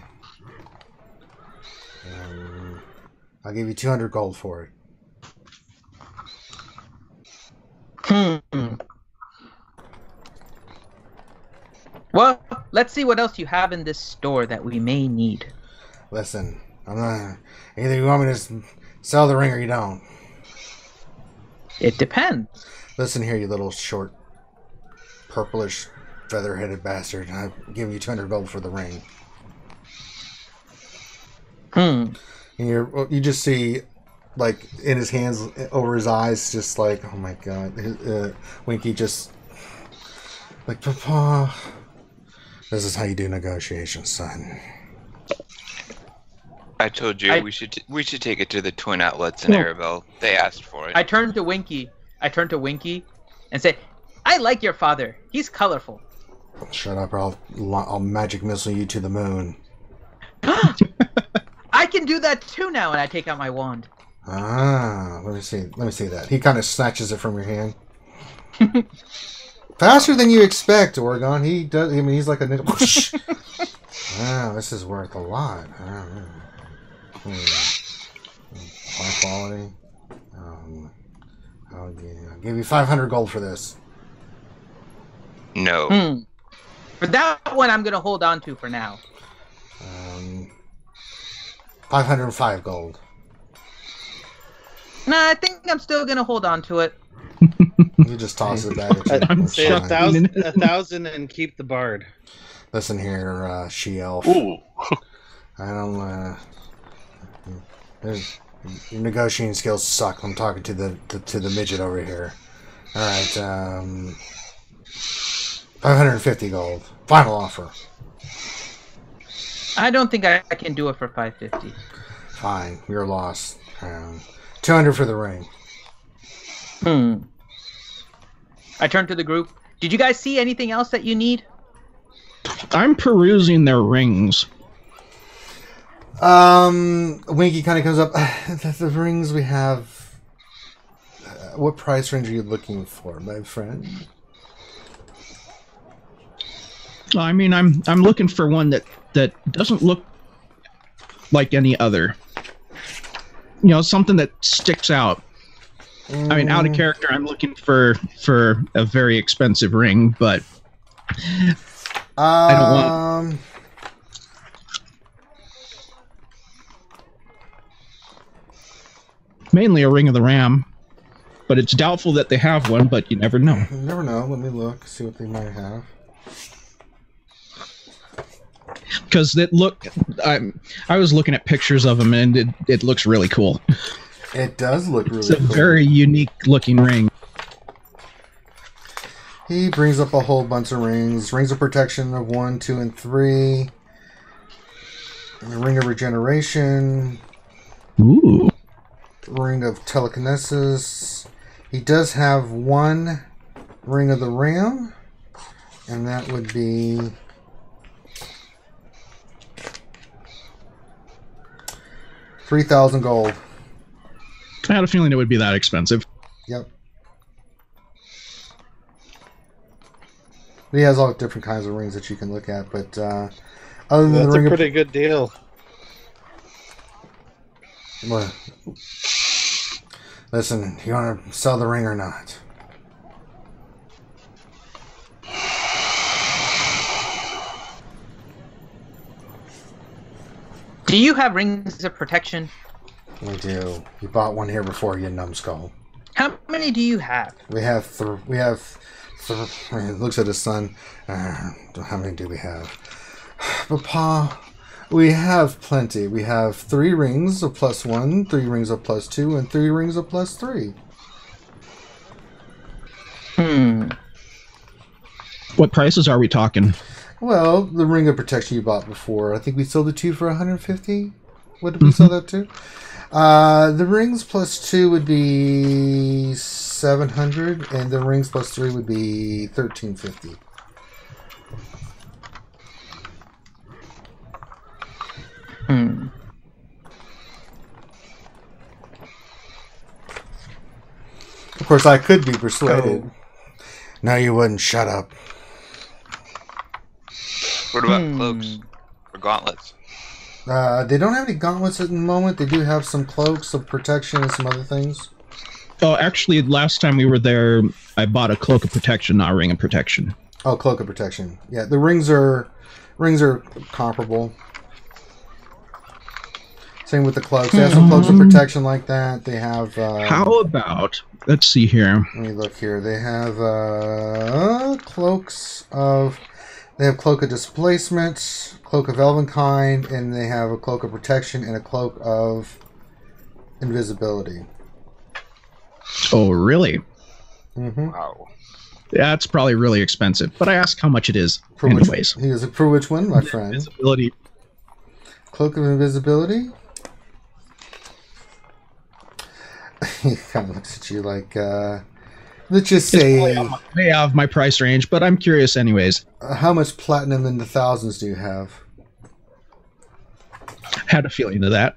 I'll give you 200 gold for it. Well, let's see what else you have in this store that we may need. Listen, I'm not. Either you want me to sell the ring or you don't. It depends. Listen here, you little short, purplish, feather-headed bastard. I'm giving you 200 gold for the ring. And you just see, like, in his hands, over his eyes, just like, oh my god. Winky just, like, Papa, this is how you do negotiations, son. I told you we should take it to the twin outlets in Arabelle. They asked for it. I turned to Winky and say, I like your father. He's colorful. Shut up, or I'll magic missile you to the moon. I can do that too now, and I take out my wand. Ah, let me see that. He kind of snatches it from your hand. Faster than you expect, Oregon. He does. I mean, he's like a whoosh. Wow, this is worth a lot. High quality. Oh yeah, I'll give you 500 gold for this. No. For that one, I'm gonna hold on to for now. 505 gold. Nah, I think I'm still gonna hold on to it. You just toss it back at you. Say 1,000 and keep the bard. Listen here, she-elf. Ooh. I don't. Your negotiating skills suck. I'm talking to the midget over here. All right. 550 gold. Final offer. I don't think I can do it for 550. Fine. You're lost. 200 for the ring. I turn to the group. Did you guys see anything else that you need? I'm perusing their rings. Winky kind of comes up. The rings we have. What price range are you looking for, my friend? I mean, I'm looking for one that doesn't look like any other. You know, something that sticks out. I mean, out of character, I'm looking for a very expensive ring, but I don't want. Mainly a Ring of the Ram, but it's doubtful that they have one, but you never know. You never know. Let me look, see what they might have. Because I was looking at pictures of them, and it looks really cool. It does look really cool. It's a cool. very unique looking ring. He brings up a whole bunch of rings. Rings of protection of 1, 2, and 3. And the ring of regeneration. Ooh. Ring of telekinesis. He does have one ring of the ram, and that would be 3,000 gold. I had a feeling it would be that expensive. Yep. He has all different kinds of rings that you can look at, but other than That's the ring a pretty good deal. Well, listen, you want to sell the ring or not? Do you have rings of protection? We do. You bought one here before, you numbskull. How many do you have? We have he looks at his son. How many do we have? Papa, we have plenty. We have 3 rings of +1, 3 rings of +2, and 3 rings of +3. What prices are we talking? Well, the ring of protection you bought before, I think we sold it to you for 150. What did we sell that to? The rings +2 would be 700, and the rings +3 would be 1350. Of course, I could be persuaded. No, you wouldn't. Shut up. What about cloaks or gauntlets? They don't have any gauntlets at the moment. They do have some cloaks of protection and some other things. Oh, actually, last time we were there, I bought a cloak of protection, not a ring of protection. Oh, cloak of protection. Yeah, the rings are comparable. Same with the cloaks. They have some cloaks of protection like that. They have. How about? Let's see here. Let me look here. They have cloaks of. They have cloak of displacement, cloak of elvenkind, and they have a cloak of protection and a cloak of invisibility. Oh, really? Mm-hmm. Wow. That's probably really expensive. But I ask how much it is, For anyways. for which one, my friend? Invisibility. Cloak of invisibility. He kind of looks at you like, let's just say, Way out of my price range, but I'm curious anyways. How much platinum in the thousands do you have? Had a feeling of that.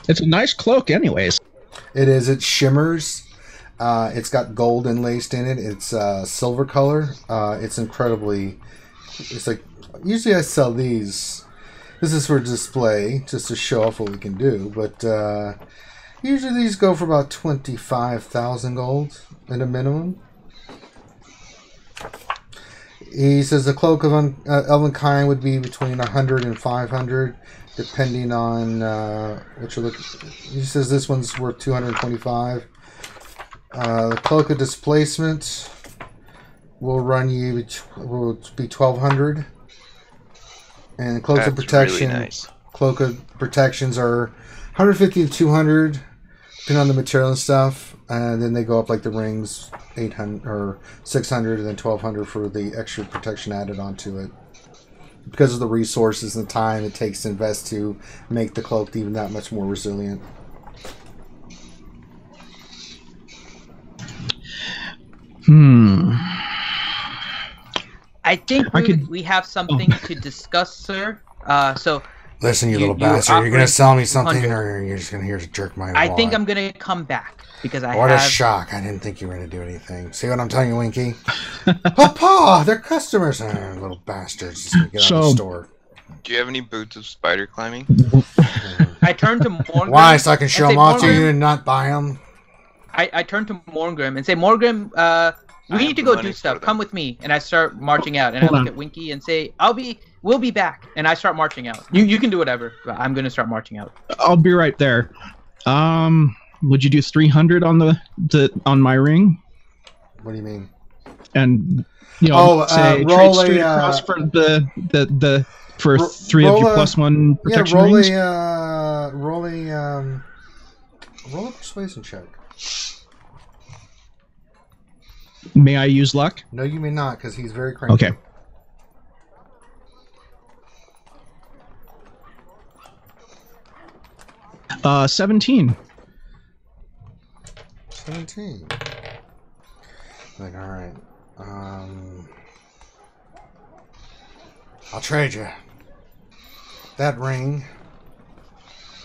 It's a nice cloak anyways. It is. It shimmers. It's got gold enlaced in it. It's silver color. It's incredibly. It's like usually I sell these. This is for display, just to show off what we can do. But usually these go for about 25,000 gold at a minimum. He says the cloak of elvenkind would be between 100 and 500, depending on what you're looking. He says this one's worth 225. The cloak of displacement will run you will be 1,200, and the cloaks of protection. Really nice. Cloak of protections are 150 to 200, depending on the material and stuff, and then they go up like the rings, 800 or 600, and then 1,200 for the extra protection added onto it. Because of the resources and the time it takes to invest to make the cloak even that much more resilient. I think we have something to discuss, sir. So listen, you little bastard, you're going to sell me something, or you're just going to hear jerk my I wallet? think I'm going to come back because I What have... a shock. I didn't think you were going to do anything. See what I'm telling you, Winky? Papa, they're customers. Little bastards. Just gonna get out of the store. Do you have any boots of spider climbing? I turned to Morgan. Why? So I can show and them say, off to Morgan, you and not buy them? I turn to Morgan and say, Morgan, we need to go do stuff. Come with me. And I start marching out. And I look at Winky and say, we'll be back. And I start marching out. You can do whatever. But I'm going to start marching out. I'll be right there. Would you do 300 on on my ring? What do you mean? And say trade straight across for the for three of you plus one protection rings. Roll a persuasion check. May I use luck? No, you may not, because he's very cranky. Okay. Uh, 17. 17. Like, all right. I'll trade you that ring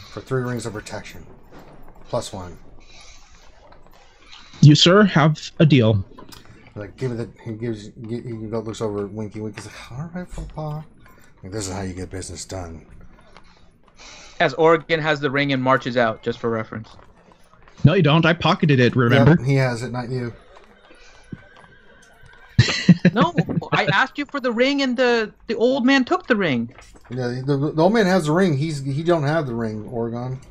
for 3 rings of protection, plus 1. You, sir, have a deal. Like, give it. He looks over at Winky. Winky's like, all right, Papa. Like, this is how you get business done. As Oregon has the ring and marches out, just for reference. No, you don't. I pocketed it, remember? Yep, he has it, not you. No, I asked you for the ring, and the old man took the ring. Yeah, the old man has the ring. He don't have the ring, Oregon.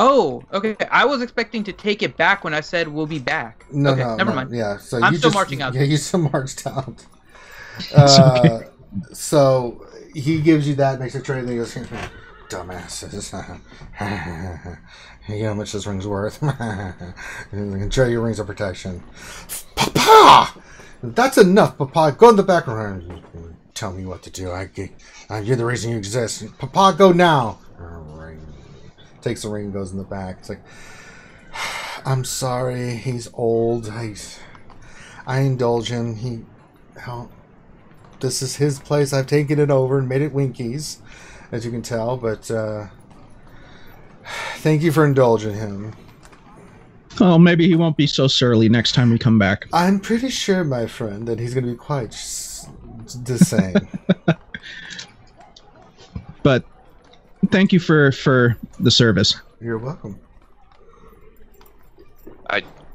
Oh, okay. I was expecting to take it back when I said we'll be back. No, okay, no, never mind. Yeah, so I'm you still just, marching out. Yeah, you still marched out. Okay. So he gives you that, makes a trade, and he goes, dumbasses. You know how much this ring's worth. And trade your rings of protection. Papa! That's enough, Papa. Go in the back room. Tell me what to do. You're the reason you exist. Papa, go now. Takes the ring and goes in the back. It's like, I'm sorry, he's old. I indulge him. This is his place. I've taken it over and made it Winky's, as you can tell. But thank you for indulging him. Oh, maybe he won't be so surly next time we come back. I'm pretty sure, my friend, that he's going to be quite the same. But thank you for the service. You're welcome.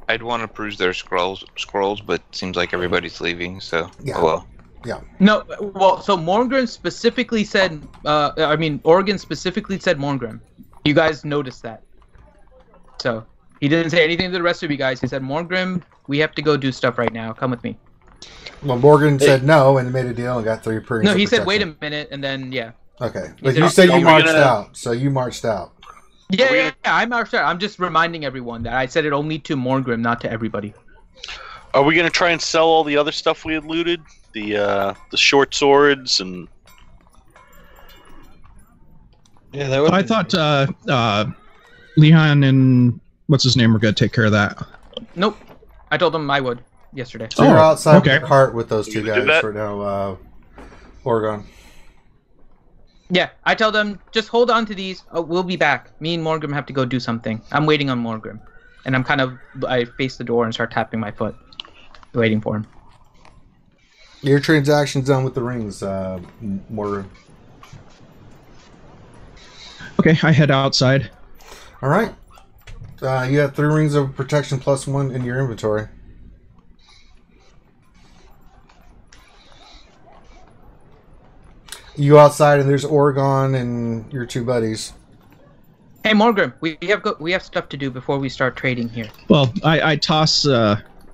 I'd want to peruse their scrolls, but it seems like everybody's leaving, so Yeah. oh well. Yeah. No, well, so Morngrim specifically said, Oregon specifically said Morngrim. You guys noticed that. So, he didn't say anything to the rest of you guys. He said, Morngrim, we have to go do stuff right now. Come with me. Well, Morgan said no and made a deal and got 3 rings. No, he said, wait a minute, and then, yeah. Okay. But you said you marched out, so you marched out. Yeah, I marched out. I'm just reminding everyone that I said it only to Morngrim, not to everybody. Are we going to try and sell all the other stuff we had looted? The short swords and... Yeah, that would. I thought Leon and what's his name were going to take care of that. Nope. I told him I would yesterday. So you're outside okay. the cart with those 2 You gonna do guys that? for now, Oregon. Yeah, I tell them, just hold on to these. Oh, we'll be back. Me and Morgrim have to go do something. I'm waiting on Morgrim. And I face the door and start tapping my foot, waiting for him. Your transaction's done with the rings, Morgan. Okay, I head outside. All right. You have 3 rings of protection plus 1 in your inventory. You outside, and there's Oregon and your 2 buddies. Hey, Morgrim, we have stuff to do before we start trading here. Well, I toss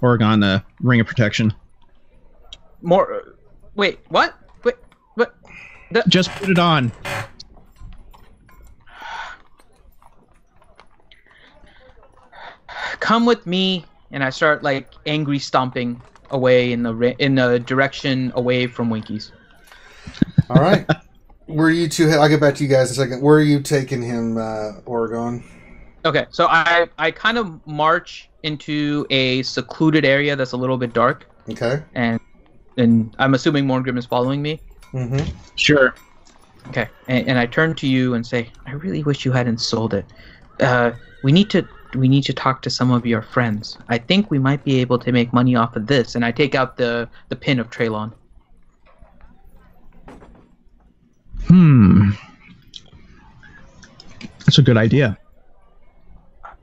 Oregon the ring of protection. Wait, what? Wait, what? Just put it on. Come with me, and I start like angry stomping away in the direction away from Winkies. All right. Where are you 2 I'll get back to you guys in a second. Where are you taking him, Oregon? Okay, so I kind of march into a secluded area that's a little bit dark. Okay. And I'm assuming Morgrim is following me. Mm-hmm. Sure. Okay, and I turn to you and say, I really wish you hadn't sold it. We need to talk to some of your friends. I think we might be able to make money off of this. And I take out the pin of Traylon. That's a good idea.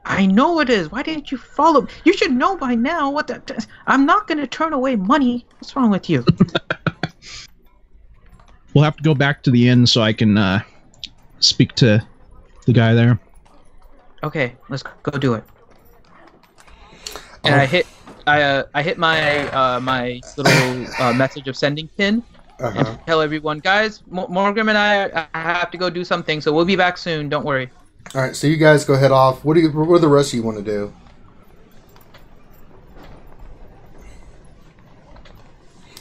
I know it is. Why didn't you follow? You should know by now. I'm not going to turn away money. What's wrong with you? We'll have to go back to the inn so I can speak to the guy there. Okay, let's go do it. And I hit my my little message of sending pin. And tell everyone, guys, Morgrim and I have to go do something, so we'll be back soon. Don't worry. All right, so you guys go head off. What do the rest of you want to do?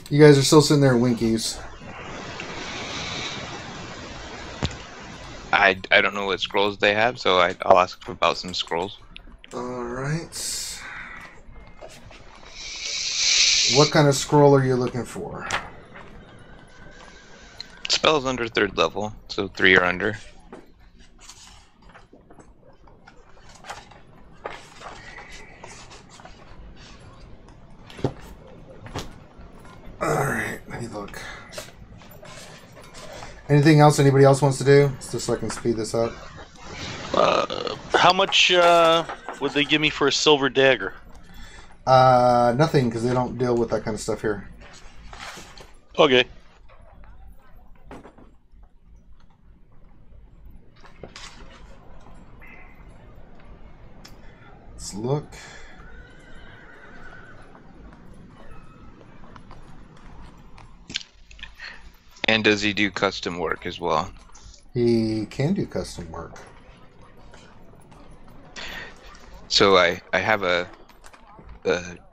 You guys are still sitting there at Winkies. I don't know what scrolls they have, so I'll ask about some scrolls. All right. What kind of scroll are you looking for? Spells under 3rd level, so 3 or under. Alright, let me look. Anything else anybody else wants to do? Just so I can speed this up. How much would they give me for a silver dagger? Nothing, because they don't deal with that kind of stuff here. Okay. Let's look. And does he do custom work as well? He can do custom work. So I have a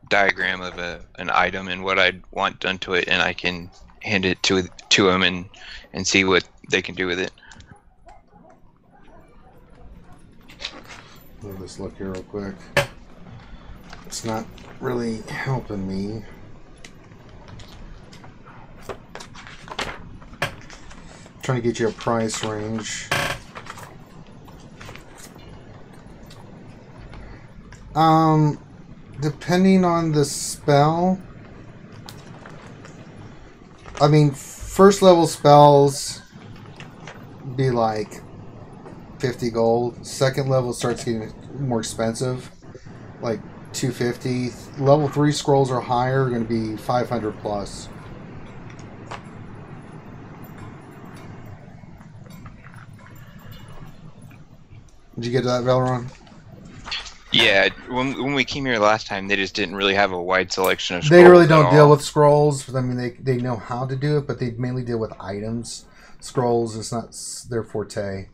diagram of an item and what I'd want done to it, and I can hand it to him and see what they can do with it. Let me just look here real quick. It's not really helping me. Trying to get you a price range. Depending on the spell, I mean, 1st level spells be like 50 gold. 2nd level starts getting more expensive, like 250. Level 3 scrolls or higher are going to be 500 plus. Did you get that, Valeron? Yeah, when we came here last time, they just didn't really have a wide selection of scrolls. They really don't deal with scrolls. I mean, they know how to do it, but they mainly deal with items. Scrolls is not their forte.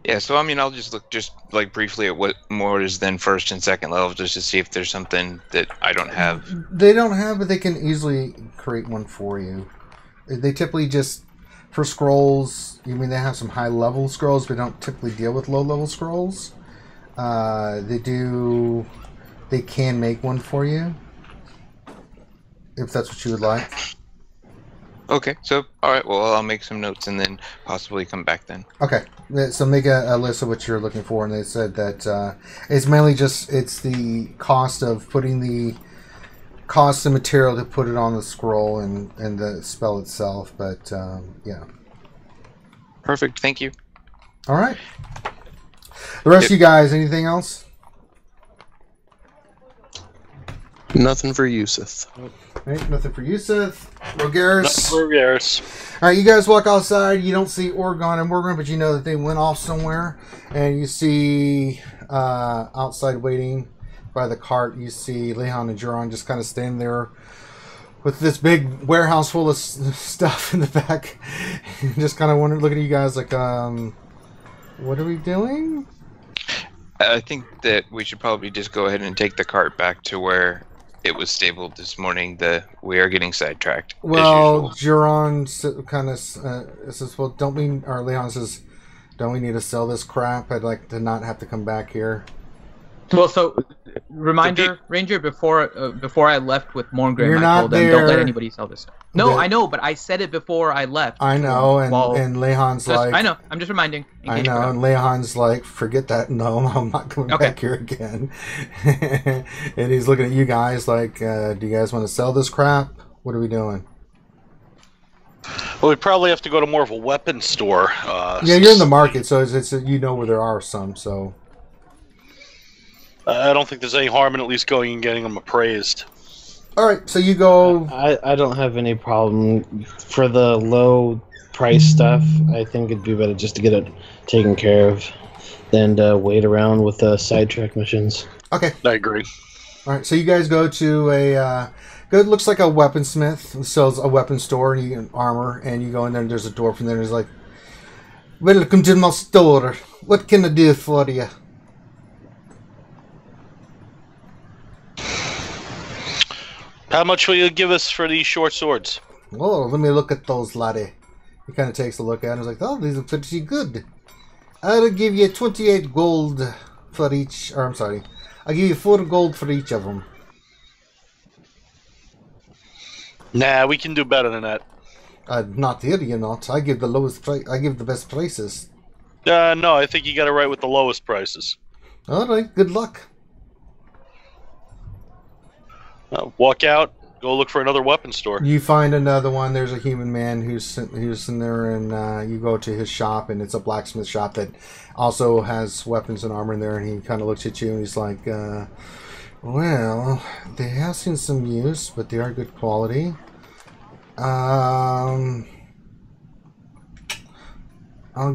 Yeah, so I mean, I'll just look like briefly at what more is then first and second level, just to see if there's something that I don't have. They don't have, but they can easily create one for you. They typically just, for scrolls, you mean they have some high level scrolls, but don't typically deal with low level scrolls. They can make one for you, if that's what you would like. Okay, so, alright, well, I'll make some notes and then possibly come back then. Okay, so make a list of what you're looking for, and they said that it's mainly just, it's the cost of putting the cost of material to put it on the scroll and the spell itself, but yeah. Perfect, thank you. Alright. The rest of you guys, anything else? Nothing for Yusuf. Right, nothing for Yusuf. Rogaris. Alright, you guys walk outside. You don't see Orgon and Morgan, but you know that they went off somewhere. And you see outside waiting by the cart, you see Leon and Juron just kind of standing there with this big warehouse full of stuff in the back. Just kind of wondering, looking at you guys like, what are we doing? I think that we should probably just go ahead and take the cart back to where it was stabled this morning. We are getting sidetracked. Well, Juron kind of says, well, Leon says, don't we need to sell this crap? I'd like to not have to come back here. Well, so reminder, Ranger, before I left with Morngrim, You're I not told them there. don't let anybody sell this stuff. No, That- I know, but I said it before I left. I know, and Leon's like... I know, I'm just reminding. I know, and Leon's like, forget that, no, I'm not coming back here again. And he's looking at you guys like, do you guys want to sell this crap? What are we doing? Well, we probably have to go to more of a weapon store. Yeah, you're in the market, so it's you know where there are some, so... I don't think there's any harm in at least going and getting them appraised. Alright, so you go... I don't have any problem. For the low price stuff, I think it'd be better just to get it taken care of than to wait around with sidetrack missions. Okay. I agree. Alright, so you guys go to it looks like a weaponsmith who sells a weapon store and you get armor, and you go in there and there's a door from there and it's like, welcome to my store. What can I do for you? How much will you give us for these short swords? Oh, let me look at those, laddie. He kind of takes a look at them. He's like, oh, these are pretty good. I'll give you 28 gold for each. Or, I'm sorry. I'll give you 4 gold for each of them. Nah, we can do better than that. Not here, you not. I give the lowest price. I give the best prices. No, I think you got it right with the lowest prices. All right, good luck. Walk out, go look for another weapon store. You find another one. There's a human man who's in there, and you go to his shop, and it's a blacksmith shop that also has weapons and armor in there. And he kind of looks at you, and he's like, "Well, they have seen some use, but they are good quality. I'll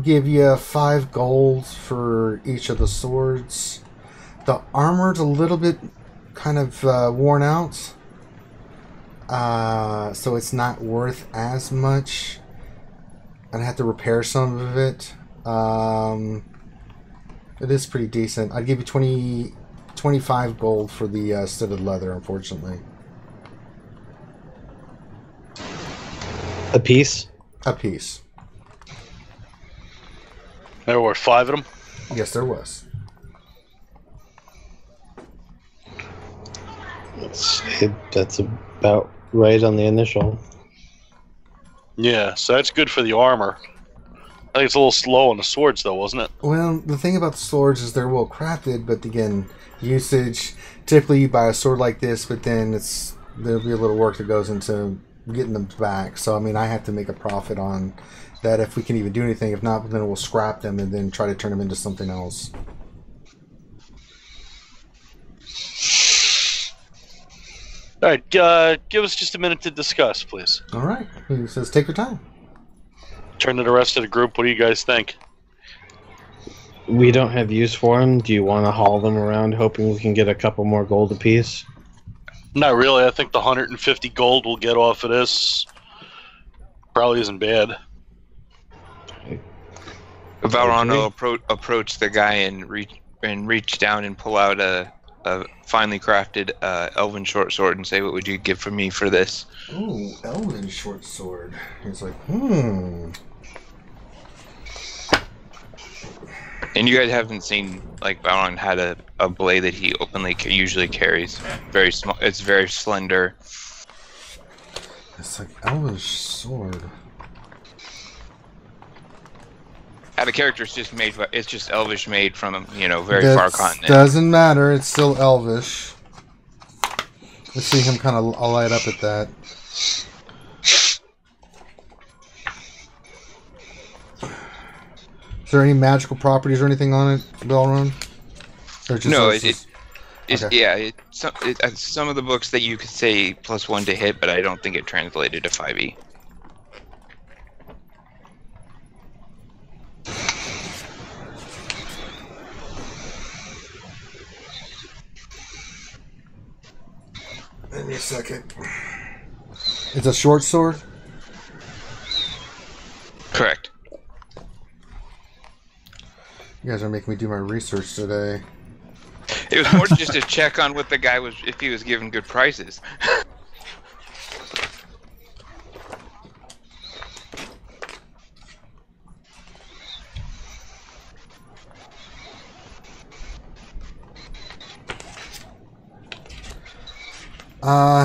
give you 5 gold for each of the swords. The armor's a little bit kind of worn out, so it's not worth as much. I'd have to repair some of it. It is pretty decent. I'd give you 25 gold for the studded leather, unfortunately. A piece? A piece. There were 5 of them? Yes, there was. That's about right on the initial. Yeah, so that's good for the armor. I think it's a little slow on the swords, though, wasn't it? Well, the thing about the swords is they're well crafted, but again, usage. Typically, you buy a sword like this, but then there'll be a little work that goes into getting them back. So, I mean, I have to make a profit on that if we can even do anything. If not, then we'll scrap them and then try to turn them into something else. All right, give us just a minute to discuss, please. All right. He says, take your time. Turn to the rest of the group. What do you guys think? we don't have use for them. Do you want to haul them around, hoping we can get a couple more gold apiece? Not really. I think the 150 gold we'll get off of this probably isn't bad. Faerun will approach the guy and reach down and pull out a finely crafted elven short sword and say, "What would you give for me for this?" Ooh, elven short sword. He's like, And you guys haven't seen, like, Faerun had a blade that he openly usually carries. Very small. It's very slender. It's like elven sword. The character's just made. It's just elvish, made from very far continent. Doesn't matter. It's still elvish. Let's see him kind of light up at that. Is there any magical properties or anything on it, Belrun? No, some of the books that you could say +1 to hit, but I don't think it translated to 5e. Give me a second. It's a short sword? Correct. You guys are making me do my research today. It was more just a check on what the guy was, if he was giving good prices.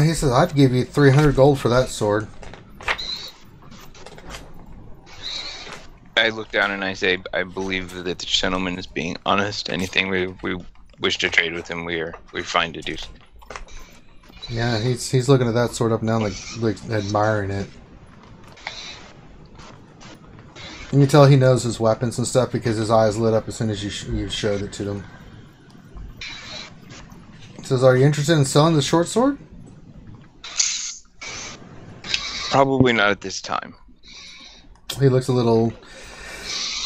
He says, I'd give you 300 gold for that sword. I look down and I say, I believe that the gentleman is being honest. Anything we wish to trade with him, we're fine to do so. Yeah, he's looking at that sword up now, like admiring it. You can tell he knows his weapons and stuff because his eyes lit up as soon as you showed it to him. He says, are you interested in selling the short sword? Probably not at this time. He looks a little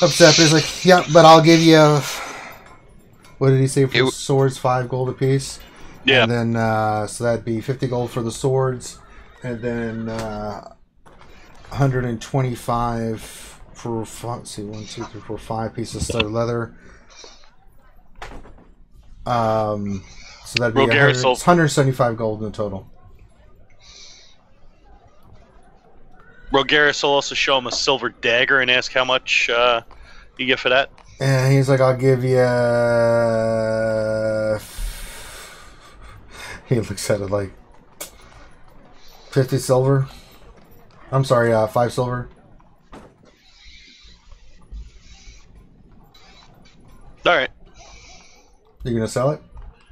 upset, but he's like, yeah, but I'll give you, what did he say for the swords? 5 gold apiece? Yeah. And then, so that'd be 50 gold for the swords, and then 125 for, let's see, 1, 2, 3, 4, 5 pieces of studded leather. So that'd be 175 gold in total. Rogaris will also show him a silver dagger and ask how much you get for that. And he's like, I'll give you... He looks at it like... 50 silver? I'm sorry, 5 silver. Alright. You gonna sell it?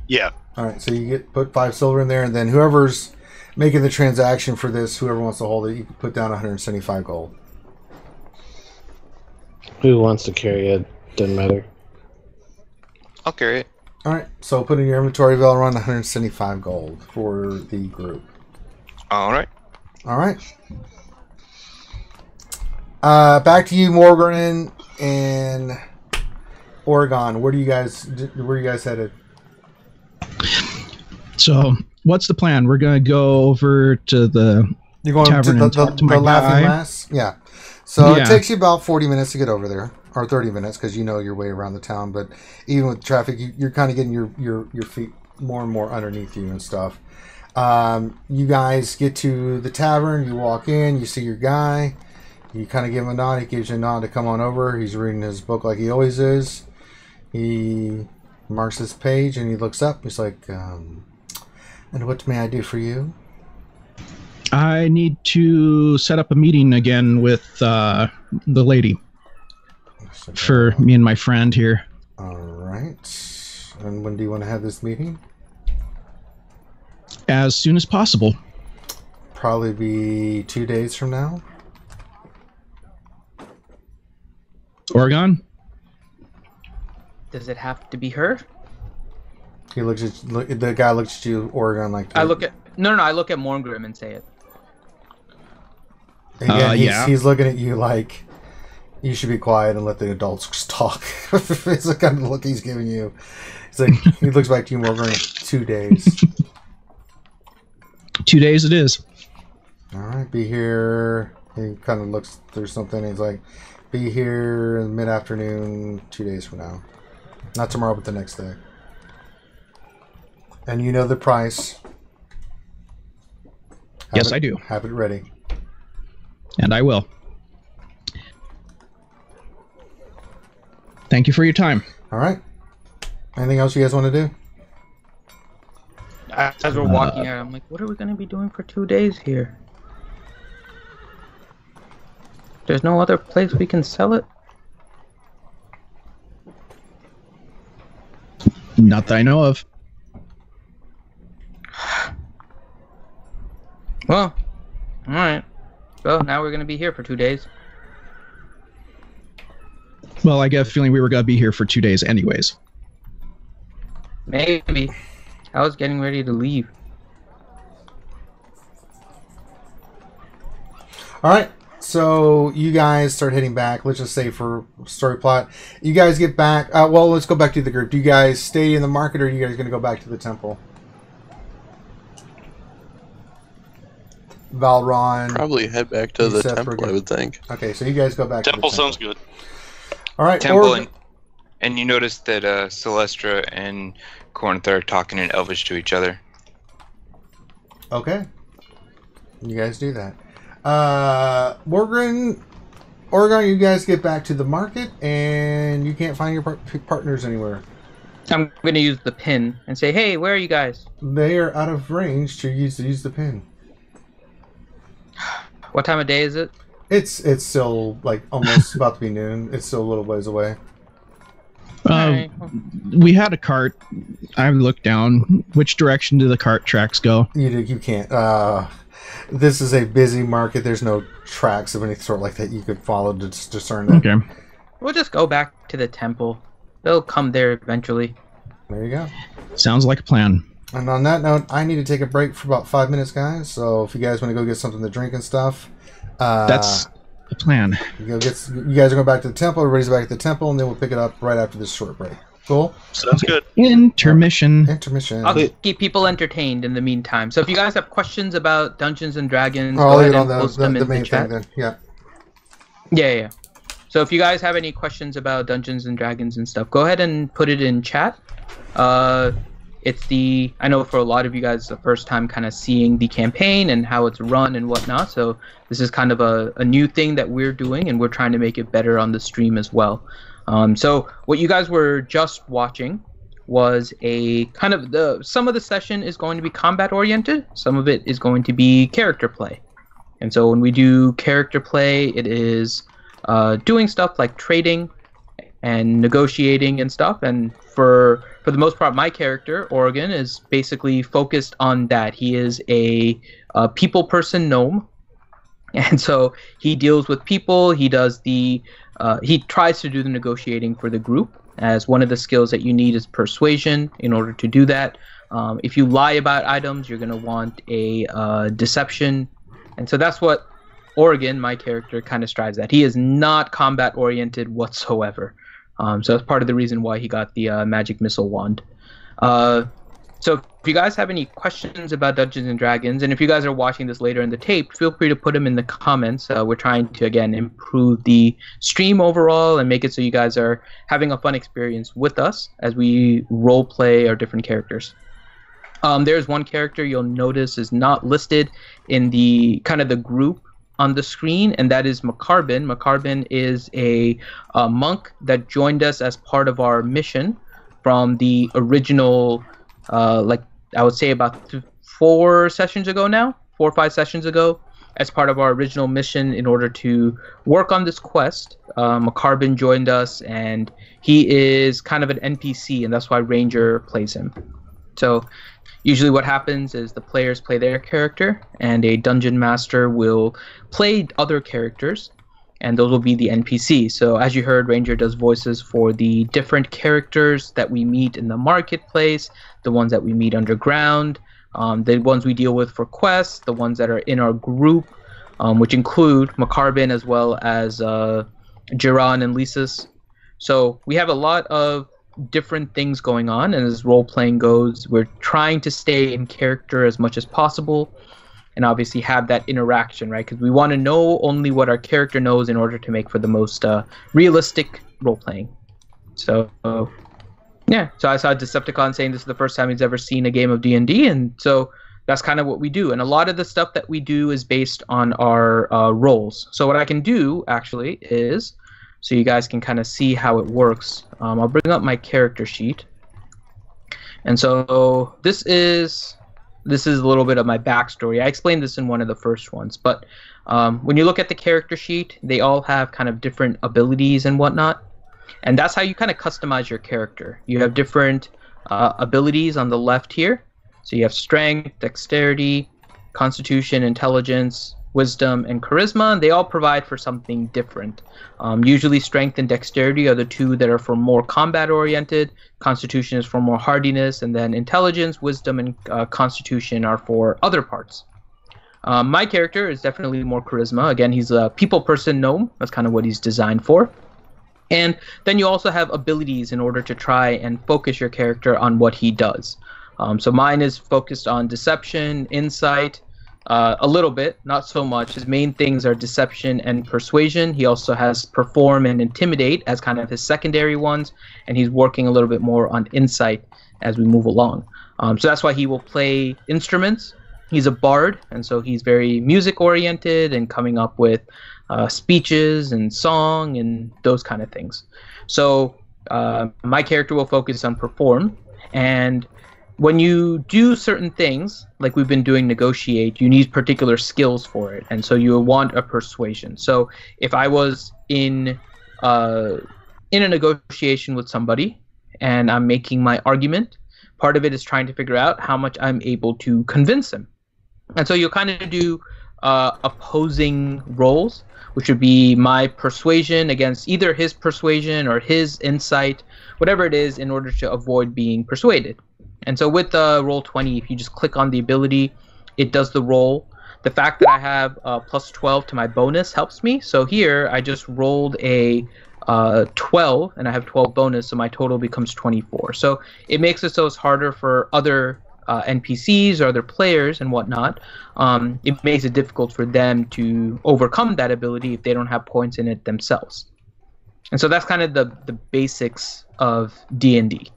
Yeah. Alright, so you put 5 silver in there, and then whoever's making the transaction for this, whoever wants to hold it, you can put down 175 gold. Who wants to carry it? Doesn't matter. I'll carry it. Alright, so put in your inventory value around 175 gold for the group. Alright. Alright. Back to you, Morgan and Oregon. Where are you guys headed? So, what's the plan? We're going to go over to the tavern and talk to my Laughing guy. Lass? Yeah. So it takes you about 40 minutes to get over there, or 30 minutes, because you know your way around the town. But even with traffic, you're kind of getting your feet more and more underneath you and stuff. You guys get to the tavern. You walk in. You see your guy. You kind of give him a nod. He gives you a nod to come on over. He's reading his book like he always is. He marks this page and he looks up. He's like, and what may I do for you? I need to set up a meeting again with the lady for me and my friend here. All right. And when do you want to have this meeting? As soon as possible. Probably be 2 days from now. Oregon? Does it have to be her? He looks at the guy looks at you, Oregon, like I look at I look at Morngrim and say it. Again, he's looking at you like You should be quiet and let the adults talk. It's the kind of look he's giving you. It's like he looks back to you, Morgan. 2 days. 2 days it is. All right, be here. He kind of looks through something. He's like, be here in mid-afternoon 2 days from now. Not tomorrow, but the next day. And you know the price. Yes, I do. Have it ready. And I will. Thank you for your time. All right. Anything else you guys want to do? As we're walking out, I'm like, what are we going to be doing for 2 days here? There's no other place we can sell it? Not that I know of. Well, alright. Well, now we're going to be here for 2 days. Well, I get a feeling we were going to be here for 2 days anyways. Maybe. I was getting ready to leave. All right. So you guys start heading back. Let's just say for story plot, you guys get back. Well, let's go back to the group. Do you guys stay in the market, or are you guys going to go back to the temple? Valron. Probably head back to the Seth, temple, I would think. Okay, so you guys go back Temple to the temple. sounds good. All right. Temple, and you notice that Celestra and Corinth are talking in Elvish to each other. Okay. You guys do that. Oregon, you guys get back to the market, and you can't find your partners anywhere. I'm going to use the pin and say, hey, where are you guys? They are out of range to use the pin. What time of day is it? It's still like almost about to be noon. It's still a little ways away. Alright. We had a cart. I looked down. Which direction do the cart tracks go? You can't. This is a busy market. There's no tracks of any sort like that you could follow to discern that. Okay. We'll just go back to the temple. They'll come there eventually. There you go. Sounds like a plan. And on that note, I need to take a break for about 5 minutes, guys. So if you guys want to go get something to drink and stuff, That's a plan. you guys are going back to the temple. Everybody's back at the temple, and then we'll pick it up right after this short break. Cool. Sounds good. Intermission. Intermission. I'll keep people entertained in the meantime. So if you guys have questions about Dungeons and Dragons, I'll go leave ahead it on and post them the in main the chat. thing then. Yeah. Yeah. So if you guys have any questions about Dungeons and Dragons and stuff, go ahead and put it in chat. I know for a lot of you guys, it's the first time kind of seeing the campaign and how it's run and whatnot. So this is kind of a new thing that we're doing, and we're trying to make it better on the stream as well. So what you guys were just watching was a kind of some of the session is going to be combat oriented. Some of it is going to be character play. And so when we do character play, it is doing stuff like trading and negotiating and stuff. And for the most part, my character, Oregon, is basically focused on that. He is a people person gnome. And so he deals with people. He does he tries to do the negotiating for the group, as one of the skills that you need is persuasion in order to do that. If you lie about items, you're going to want a deception. And so that's what Oregon, my character, kind of strives at. He is not combat oriented whatsoever. So that's part of the reason why he got the magic missile wand. So if you guys have any questions about Dungeons and Dragons, and if you guys are watching this later in the tape, feel free to put them in the comments. We're trying to, again, improve the stream overall and make it so you guys are having a fun experience with us as we role play our different characters. There's one character you'll notice is not listed in the kind of the group on the screen, and that is Macarbin. Macarbin is a monk that joined us as part of our mission from the original, like I would say about 4 sessions ago now, 4 or 5 sessions ago, as part of our original mission in order to work on this quest. Macarbin joined us, and he is kind of an NPC, and that's why Ranger plays him. So usually what happens is the players play their character, and a dungeon master will play other characters, and those will be the NPCs. So as you heard, Ranger does voices for the different characters that we meet in the marketplace, the ones that we meet underground, the ones we deal with for quests, the ones that are in our group, which include Macarbin as well as Jiran and Lysis. So we have a lot of different things going on, and as role-playing goes, we're trying to stay in character as much as possible, and obviously have that interaction, right? Because we want to know only what our character knows in order to make for the most realistic role-playing. So, yeah. So I saw Decepticon saying this is the first time he's ever seen a game of D&D, and so that's kind of what we do. And a lot of the stuff that we do is based on our roles. So what I can do, actually, is, so you guys can kind of see how it works, I'll bring up my character sheet. And so this is a little bit of my backstory. I explained this in one of the first ones, but when you look at the character sheet, they all have kind of different abilities and whatnot, and that's how you kind of customize your character. You have different abilities on the left here. So you have strength, dexterity, constitution, intelligence, wisdom, and charisma, and they all provide for something different. Usually strength and dexterity are the two that are for more combat-oriented. Constitution is for more hardiness, and then intelligence, wisdom, and constitution are for other parts. My character is definitely more charisma. Again, he's a people person gnome. That's kind of what he's designed for. And then you also have abilities in order to try and focus your character on what he does. So mine is focused on deception, insight, a little bit, not so much. His main things are deception and persuasion. He also has perform and intimidate as kind of his secondary ones, and he's working a little bit more on insight as we move along. So that's why he will play instruments. He's a bard, and so he's very music-oriented and coming up with speeches and song and those kind of things. So my character will focus on perform, and when you do certain things, like we've been doing negotiate, you need particular skills for it, and so you want a persuasion. So if I was in a negotiation with somebody and I'm making my argument, part of it is trying to figure out how much I'm able to convince him. And so you'll kind of do opposing roles, which would be my persuasion against either his persuasion or his insight, whatever it is, in order to avoid being persuaded. And so with roll 20, if you just click on the ability, it does the roll. The fact that I have plus 12 to my bonus helps me. So here I just rolled a 12, and I have 12 bonus, so my total becomes 24. So it makes it so it's harder for other NPCs or other players and whatnot. It makes it difficult for them to overcome that ability if they don't have points in it themselves. And so that's kind of the basics of D&D.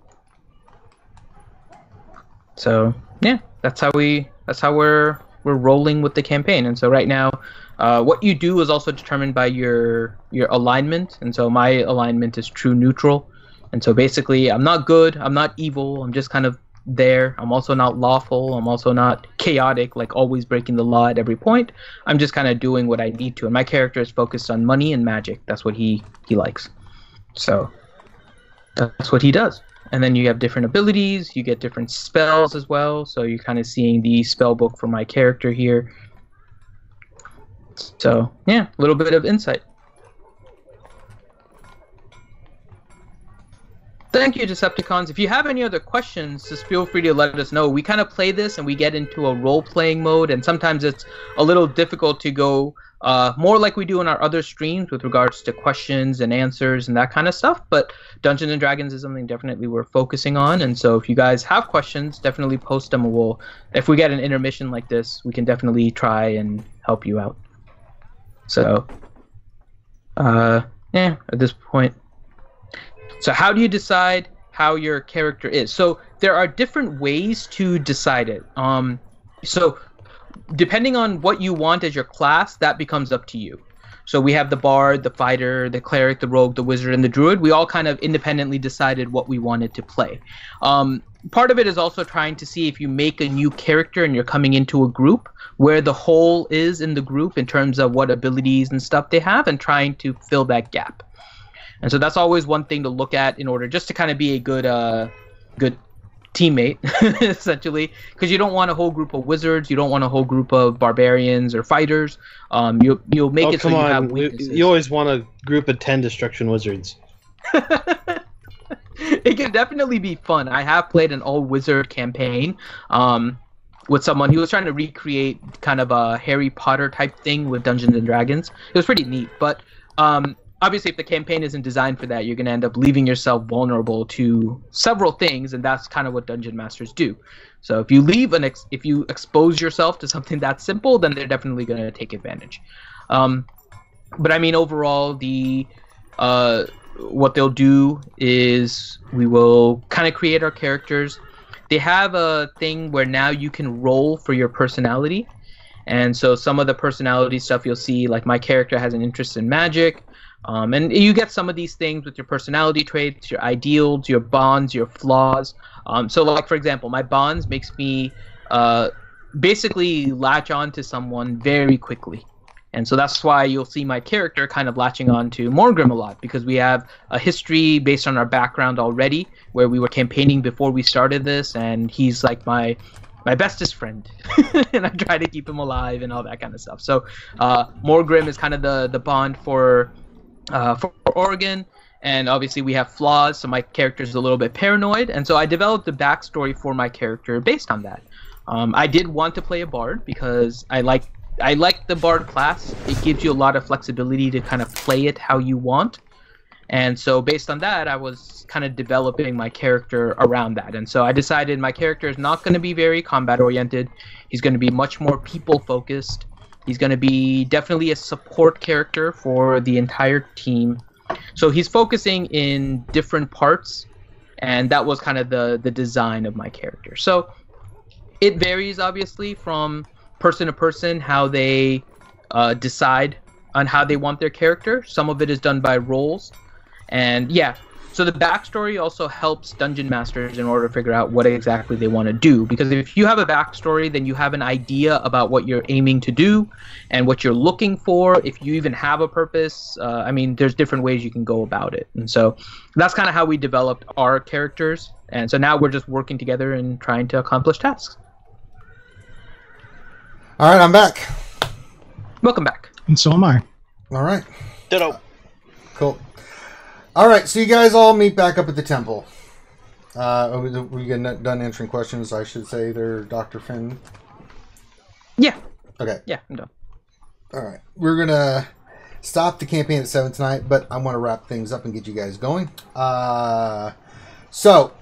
So yeah, that's how we're rolling with the campaign. And so right now, what you do is also determined by your alignment. And so my alignment is true neutral. And so basically, I'm not good, I'm not evil, I'm just kind of there. I'm also not lawful, I'm also not chaotic, like always breaking the law at every point. I'm just kind of doing what I need to. And my character is focused on money and magic. That's what he likes. So that's what he does. And then you have different abilities, you get different spells as well. So you're kind of seeing the spell book for my character here. So yeah, a little bit of insight. Thank you, Decepticons. If you have any other questions, just feel free to let us know. We kind of play this and we get into a role-playing mode, and sometimes it's a little difficult to go more like we do in our other streams with regards to questions and answers and that kind of stuff. But Dungeons and Dragons is something definitely we're focusing on, and so if you guys have questions, definitely post them, and if we get an intermission like this, we can definitely try and help you out. So, yeah, at this point. So how do you decide how your character is? So there are different ways to decide it. So depending on what you want as your class, that becomes up to you. So we have the bard, the fighter, the cleric, the rogue, the wizard, and the druid. We all kind of independently decided what we wanted to play. Part of it is also trying to see if you make a new character and you're coming into a group, where the whole is in the group in terms of what abilities and stuff they have, and trying to fill that gap. And so that's always one thing to look at in order just to kind of be a good teammate, essentially, because you don't want a whole group of wizards, you don't want a whole group of barbarians or fighters. You'll make it so you have weaknesses. You always want a group of 10 destruction wizards. It can definitely be fun. I have played an all-wizard campaign with someone. He was trying to recreate kind of a Harry Potter type thing with Dungeons and Dragons. It was pretty neat, but obviously, if the campaign isn't designed for that, you're going to end up leaving yourself vulnerable to several things, and that's kind of what dungeon masters do. So if you leave if you expose yourself to something that simple, then they're definitely going to take advantage. But I mean, overall, what they'll do is we will kind of create our characters. They have a thing where now you can roll for your personality. And so some of the personality stuff you'll see, like my character has an interest in magic. And you get some of these things with your personality traits, your ideals, your bonds, your flaws. So like, for example, my bonds makes me basically latch on to someone very quickly. And so that's why you'll see my character kind of latching on to Morgrim a lot, because we have a history based on our background already, where we were campaigning before we started this, and he's like my bestest friend, and I try to keep him alive and all that kind of stuff. So Morgrim is kind of the bond for Oregon, and obviously we have flaws, so my character is a little bit paranoid, and so I developed a backstory for my character based on that. I did want to play a bard because I like the bard class. It gives you a lot of flexibility to kind of play it how you want. And so based on that, I was kind of developing my character around that. And so I decided my character is not going to be very combat oriented. He's going to be much more people focused. He's going to be definitely a support character for the entire team. So he's focusing in different parts, and that was kind of the design of my character. So it varies obviously from person to person how they decide on how they want their character. Some of it is done by roles. And yeah, so the backstory also helps dungeon masters in order to figure out what exactly they want to do. Because if you have a backstory, then you have an idea about what you're aiming to do and what you're looking for. If you even have a purpose, I mean, there's different ways you can go about it. And so that's kind of how we developed our characters. And so now we're just working together and trying to accomplish tasks. All right, I'm back. Welcome back. And so am I. All right. Ditto. Cool. All right, so you guys all meet back up at the temple. We get done answering questions, I should say. They're Dr. Finn. Yeah. Okay. Yeah, I'm done. All right. We're going to stop the campaign at 7 tonight, but I want to wrap things up and get you guys going. So,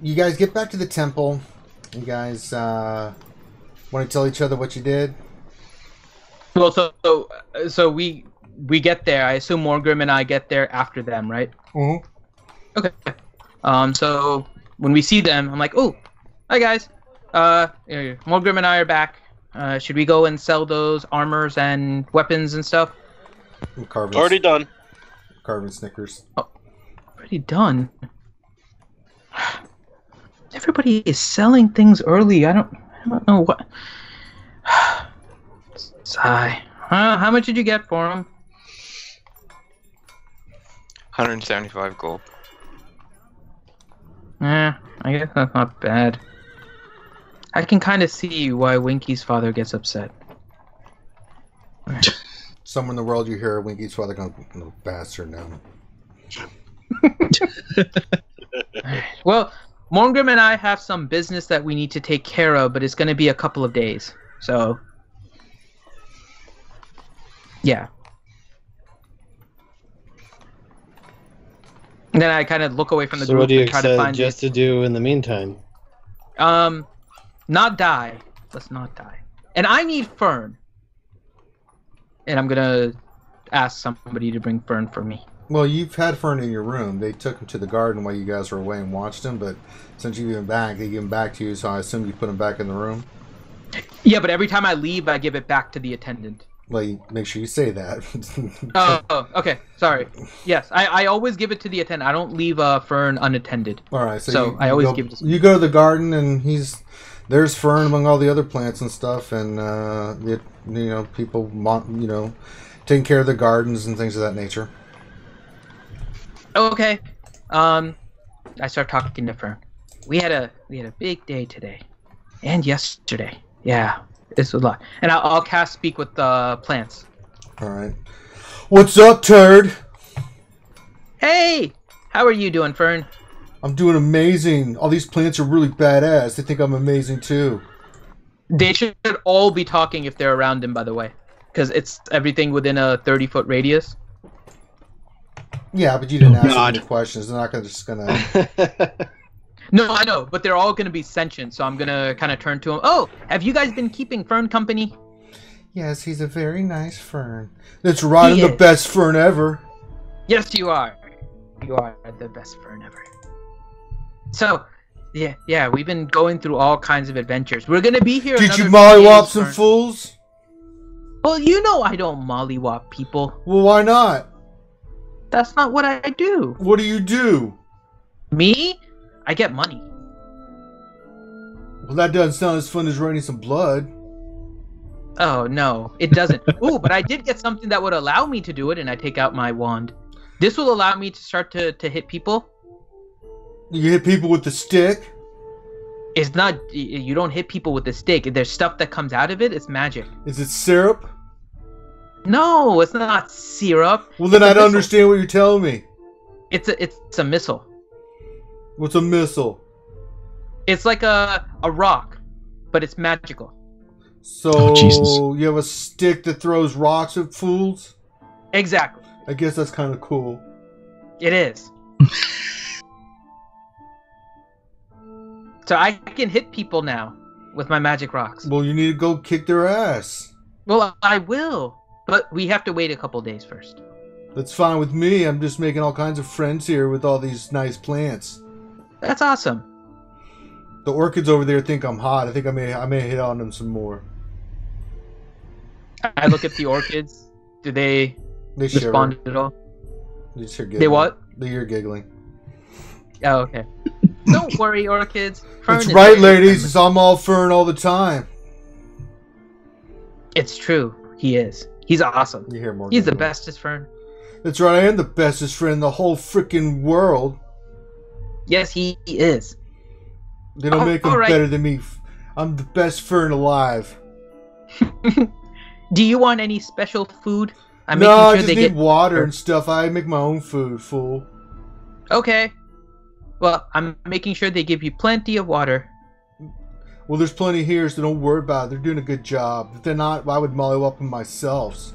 you guys get back to the temple. You guys want to tell each other what you did? Well, so we get there. I assume Morgrim and I get there after them, right? Mm-hmm. Okay. So when we see them, I'm like, oh, hi guys. Morgrim and I are back. Should we go and sell those armors and weapons and stuff? Already done. Carving Snickers. Oh, already done. Everybody is selling things early. I don't know what. Sigh. How much did you get for them? 175 gold. I guess that's not bad. I can kind of see why Winky's father gets upset. Somewhere in the world you hear Winky's father going, no bastard, no. Well, Morgrim and I have some business that we need to take care of, but it's going to be a couple of days. So, yeah. And then I kind of look away from the So group what do you and try to find just to do in the meantime? Not die. Let's not die. And I need Fern. And I'm gonna ask somebody to bring Fern for me. Well, you've had Fern in your room. They took him to the garden while you guys were away and watched him, but since you've been back, they give him back to you, so I assume you put him back in the room? Yeah, but every time I leave, I give it back to the attendant. Well, you make sure you say that. Oh, okay. Sorry. Yes, I always give it to the attendant. I don't leave Fern unattended. All right, so I always give it to you go to the garden, and there's Fern among all the other plants and stuff, and people taking care of the gardens and things of that nature. Okay. I start talking to Fern. We had a big day today, and yesterday. Yeah, this was a lot. And I'll cast speak with the plants. All right. What's up, turd? Hey, how are you doing, Fern? I'm doing amazing. All these plants are really badass. They think I'm amazing too. They should all be talking if they're around him, by the way, because it's everything within a 30-foot radius. Yeah, but you didn't ask God. any questions. They're not just gonna. No, I know, but they're all going to be sentient, so I'm going to kind of turn to them. Oh, have you guys been keeping Fern company? Yes, he's a very nice fern. That's right. I'm He the is. best fern ever. Yes, you are. You are the best Fern ever. So, yeah, we've been going through all kinds of adventures. We're going to be here Did you another 2 mollywop days, some Fern. fools? Well, you know I don't mollywop people. Well, why not? That's not what I do. What do you do? Me? I get money. Well, that doesn't sound as fun as raining some blood. Oh, no, it doesn't. Ooh, but I did get something that would allow me to do it, and I take out my wand. This will allow me to start to hit people. You hit people with the stick? It's not, you don't hit people with the stick. There's stuff that comes out of it. It's magic. Is it syrup? No, it's not syrup. Well, then It's a I don't missile. understand what you're telling me. It's a missile. What's a missile? It's like a rock, but it's magical. So, Oh, Jesus. you have a stick that throws rocks at fools? Exactly. I guess that's kind of cool. It is. So I can hit people now with my magic rocks. Well, you need to go kick their ass. Well, I will, but we have to wait a couple days first. That's fine with me. I'm just making all kinds of friends here with all these nice plants. That's awesome. The orchids over there think I'm hot. I think I may hit on them some more. I look at the orchids. Do they They shiver. respond at all? They just hear giggling. They what? They hear giggling. Oh, okay. Don't worry, orchids. Fern That's is right, very ladies. friendly. It's I'm all fern all the time. It's true. He is. He's awesome. You hear more. He's the giggling. bestest Fern. That's right. I am the bestest friend in the whole freaking world. Yes, he is. They don't Oh, make them all right. better than me. I'm the best fern alive. Do you want any special food? I'm No, I making just sure they need get water and stuff. I make my own food, fool. Okay. Well, I'm making sure they give you plenty of water. Well, there's plenty here, so don't worry about it. They're doing a good job. If they're not, I would mollywop them myself.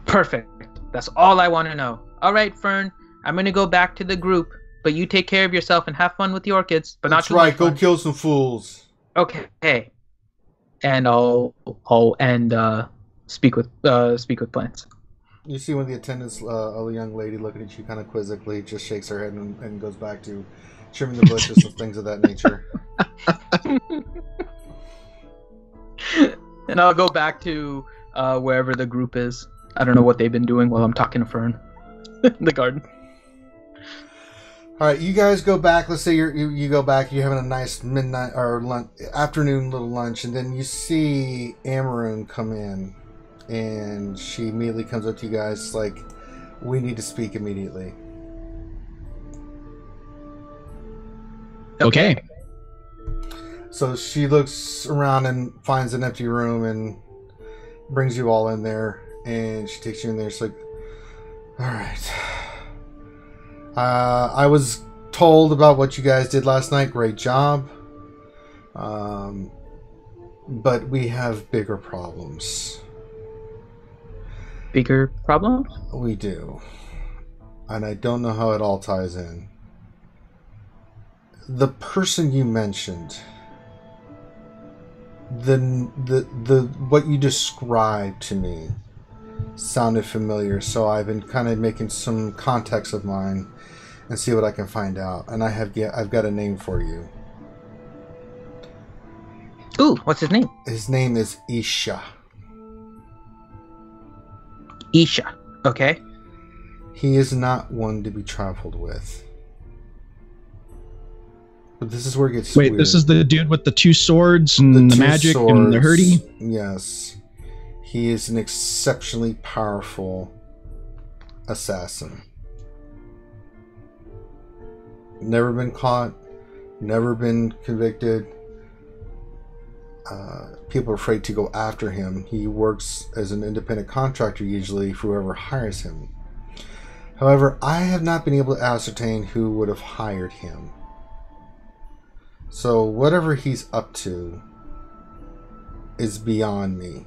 Perfect. That's all I want to know. All right, Fern. I'm gonna go back to the group, but you take care of yourself and have fun with the orchids. But That's not too right. much Go fun. kill some fools. Okay. And I'll speak with plants. You see one of the attendants, a young lady, looking at you kind of quizzically, just shakes her head and goes back to trimming the bushes and things of that nature. And I'll go back to wherever the group is. I don't know what they've been doing while I'm talking to Fern in the garden. All right, you guys go back. Let's say you go back. You're having a nice midnight or afternoon little lunch, and then you see Faerun come in, and she immediately comes up to you guys like, "We need to speak immediately." Okay. So she looks around and finds an empty room and brings you all in there, and she takes you in there. She's like, "All right. I was told about what you guys did last night. Great job. But we have bigger problems. Bigger problems? We do. And I don't know how it all ties in. The person you mentioned, the what you described to me sounded familiar, so I've been kind of making some contacts of mine and see what I can find out. And I've got a name for you. Ooh, what's his name? His name is Isha. Isha. Okay. He is not one to be trifled with. But this is where it gets Wait, weird. this is the dude with the two swords and the two magic and the swords. hurdy? Yes. He is an exceptionally powerful assassin. Never been caught, never been convicted. People are afraid to go after him. He works as an independent contractor usually for whoever hires him. However, I have not been able to ascertain who would have hired him. So whatever he's up to is beyond me.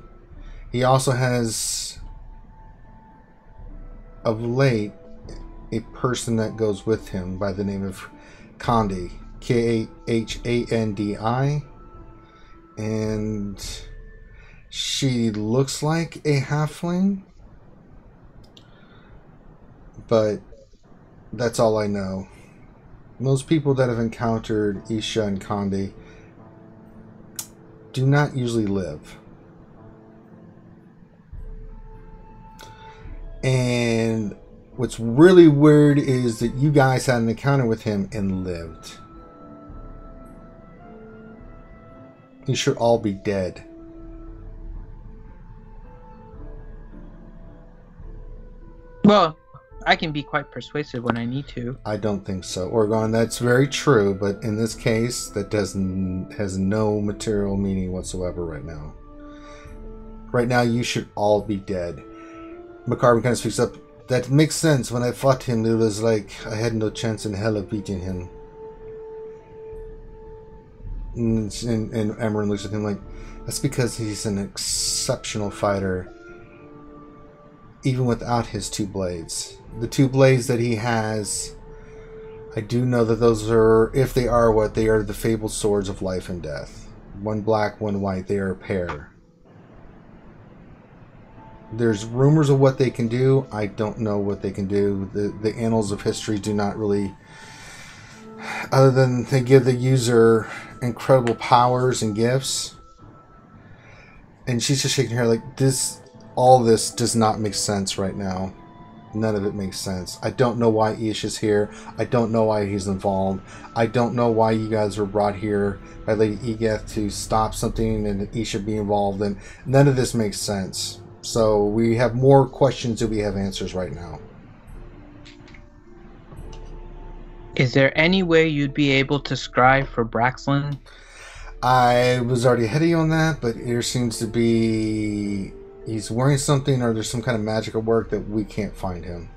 He also has, of late, a person that goes with him by the name of Khandi, Khandi, and she looks like a halfling, but that's all I know. Most people that have encountered Isha and Khandi do not usually live. And what's really weird is that you guys had an encounter with him and lived. You should all be dead. Well, I can be quite persuasive when I need to. I don't think so. Oregon, that's very true, but in this case, that has no material meaning whatsoever right now. Right now, you should all be dead. McCarvin kind of speaks up. That makes sense. When I fought him, it was like I had no chance in hell of beating him. And Amarin looks at him like, that's because he's an exceptional fighter, even without his two blades. The two blades that he has, I do know that those are, if they are what they are, the fabled swords of life and death. One black, one white. They are a pair. There's rumors of what they can do. I don't know what they can do. The annals of history do not really, other than they give the user incredible powers and gifts. And she's just shaking her head like, this, all this does not make sense right now. None of it makes sense. I don't know why Ish is here. I don't know why he's involved. I don't know why you guys were brought here by Lady Egeth to stop something and Ish should be involved. And none of this makes sense. So we have more questions than we have answers right now. Is there any way you'd be able to scribe for Braxlin? I was already ahead of you on that, but there seems to be... he's wearing something, or there's some kind of magic at work that we can't find him.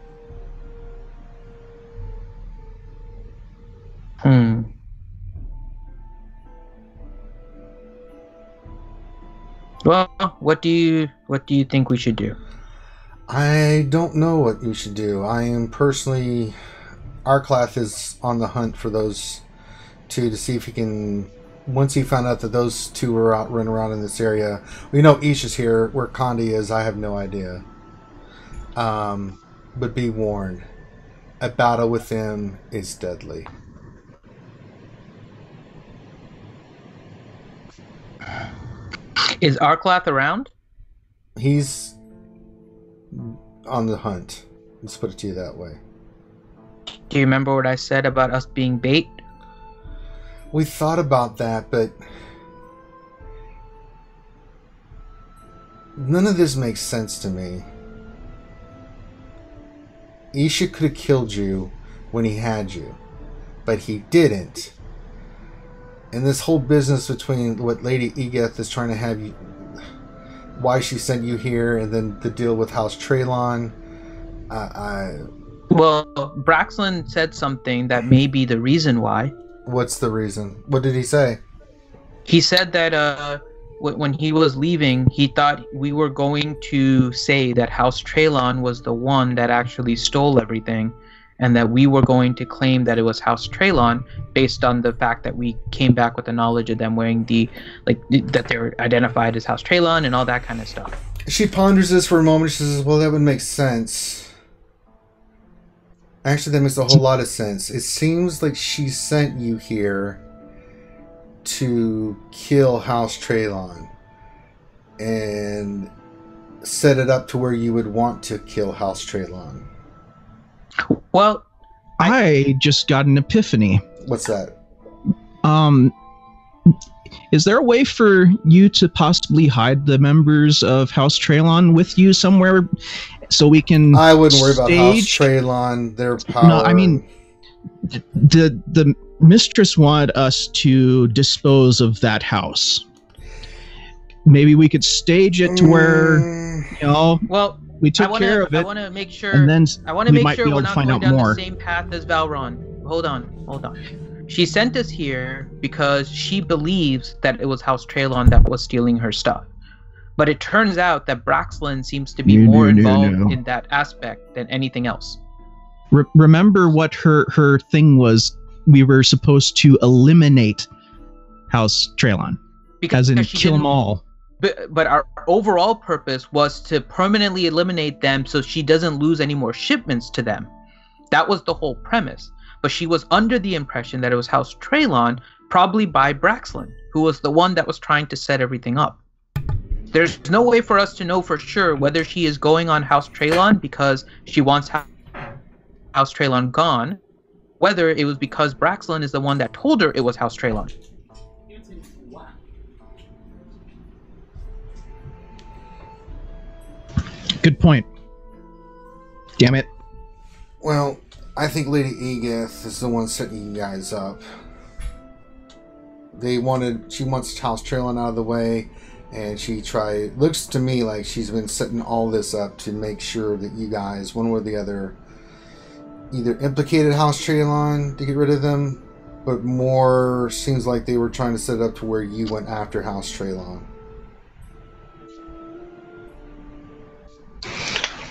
Well, what do you think we should do? I don't know what you should do. I am personally... Arklath is on the hunt for those two to see if he can... Once he found out that those two were out running around in this area, we know Ish is here. Where Khandi is, I have no idea. But be warned, a battle with him is deadly. Is Arklath around? He's on the hunt. Let's put it to you that way. Do you remember what I said about us being bait? We thought about that, but none of this makes sense to me. Isha could have killed you when he had you, but he didn't. And this whole business between what Lady Egeth is trying to have you, why she sent you here, and then the deal with House Traylon. Well, Braxlin said something that may be the reason why. What's the reason? What did he say? He said that when he was leaving, he thought we were going to say that House Traylon was the one that actually stole everything, and that we were going to claim that it was House Traylon based on the fact that we came back with the knowledge of them wearing that they were identified as House Traylon and all that kind of stuff. She ponders this for a moment. She says, well, that would make sense. Actually, that makes a whole lot of sense. It seems like she sent you here to kill House Traylon and set it up to where you would want to kill House Traylon. Well, I just got an epiphany. What's that? Is there a way for you to possibly hide the members of House Traylon with you somewhere so we can I wouldn't worry about House Traylon, their power. No, I mean, the mistress wanted us to dispose of that house. Maybe we could stage it to where, well, we took care of it. I want to make sure. And then I want to make sure we're we're not going down the same path as Valron. Hold on. She sent us here because she believes that it was House Traylon that was stealing her stuff. But it turns out that Braxlin seems to be more involved in that aspect than anything else. remember what her thing was. We were supposed to eliminate House Traylon, as in kill them all. But our overall purpose was to permanently eliminate them so she doesn't lose any more shipments to them. That was the whole premise. But she was under the impression that it was House Traylon, probably by Braxlin, who was the one that was trying to set everything up. There's no way for us to know for sure whether she is going on House Traylon because she wants House Traylon gone, whether it was because Braxlin is the one that told her it was House Traylon. Good point. Damn it. Well, I think Lady Egith is the one setting you guys up. She wants House Traylon out of the way, and looks to me like she's been setting all this up to make sure that you guys, one way or the other, either implicated House Traylon to get rid of them, but more seems like they were trying to set it up to where you went after House Traylon.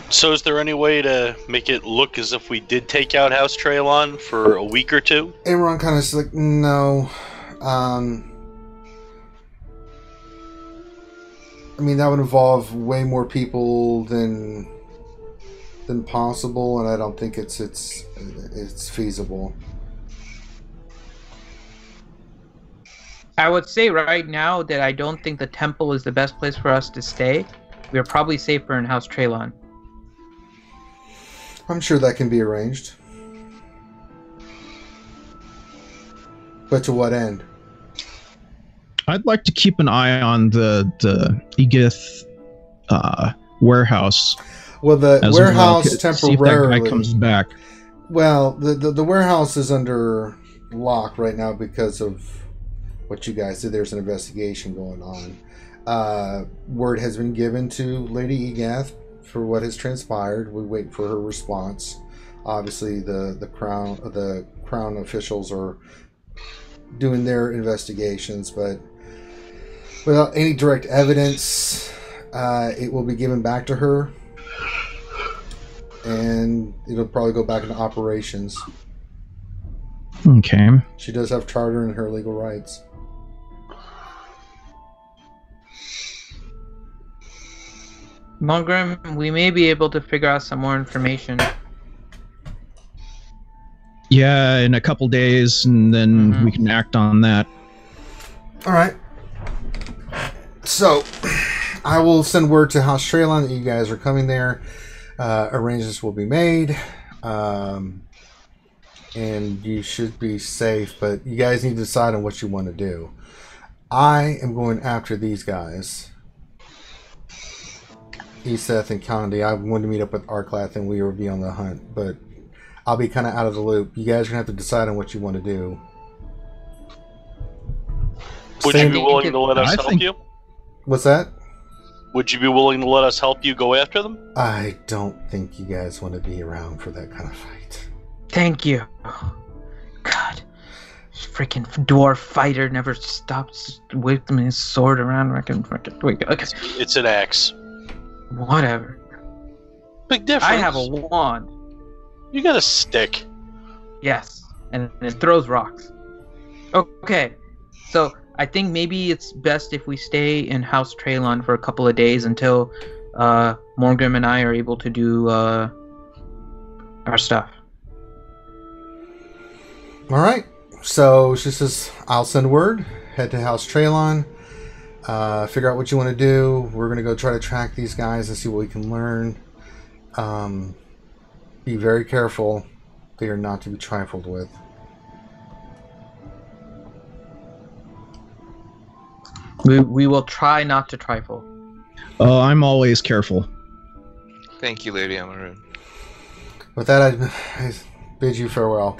So is there any way to make it look as if we did take out House Traylon for a week or two? Everyone kind of like, no. I mean, that would involve way more people than possible, and I don't think it's feasible. I would say right now that I don't think the temple is the best place for us to stay. We're probably safer in House Traylon. I'm sure that can be arranged. But to what end? I'd like to keep an eye on the Egith warehouse. Well, the warehouse well, temporarily. See if that guy comes back. Well, the warehouse is under lock right now because of what you guys did. There's an investigation going on. Word has been given to Lady Egith for what has transpired. We wait for her response. Obviously, the crown officials are doing their investigations, but without any direct evidence, it will be given back to her, and it'll probably go back into operations. Okay. She does have charter and her legal rights. Mulgrim, we may be able to figure out some more information. Yeah, in a couple days, and then we can act on that. All right. So, I will send word to House Traylon that you guys are coming there. Arrangements will be made. And you should be safe, but you guys need to decide on what you want to do. I am going after these guys. Eseth and Condi. I wanted to meet up with Arklath and we will be on the hunt, but I'll be kind of out of the loop. You guys are going to have to decide on what you want to do. Would you be willing to let us help you? What's that? Would you be willing to let us help you go after them? I don't think you guys want to be around for that kind of fight. Thank you. God. This freaking dwarf fighter never stops whipping his sword around. Wait, okay. It's an axe. Whatever. Big difference. I have a wand. You got a stick. Yes, and it throws rocks. Okay, so I think maybe it's best if we stay in House Traylon for a couple of days until Morgrim and I are able to do our stuff. All right. So she says, I'll send word. Head to House Traylon. Figure out what you want to do. We're going to go try to track these guys and see what we can learn. Be very careful. They are not to be trifled with. We will try not to trifle. Oh, I'm always careful. Thank you, Lady Amaroon. With that, I bid you farewell.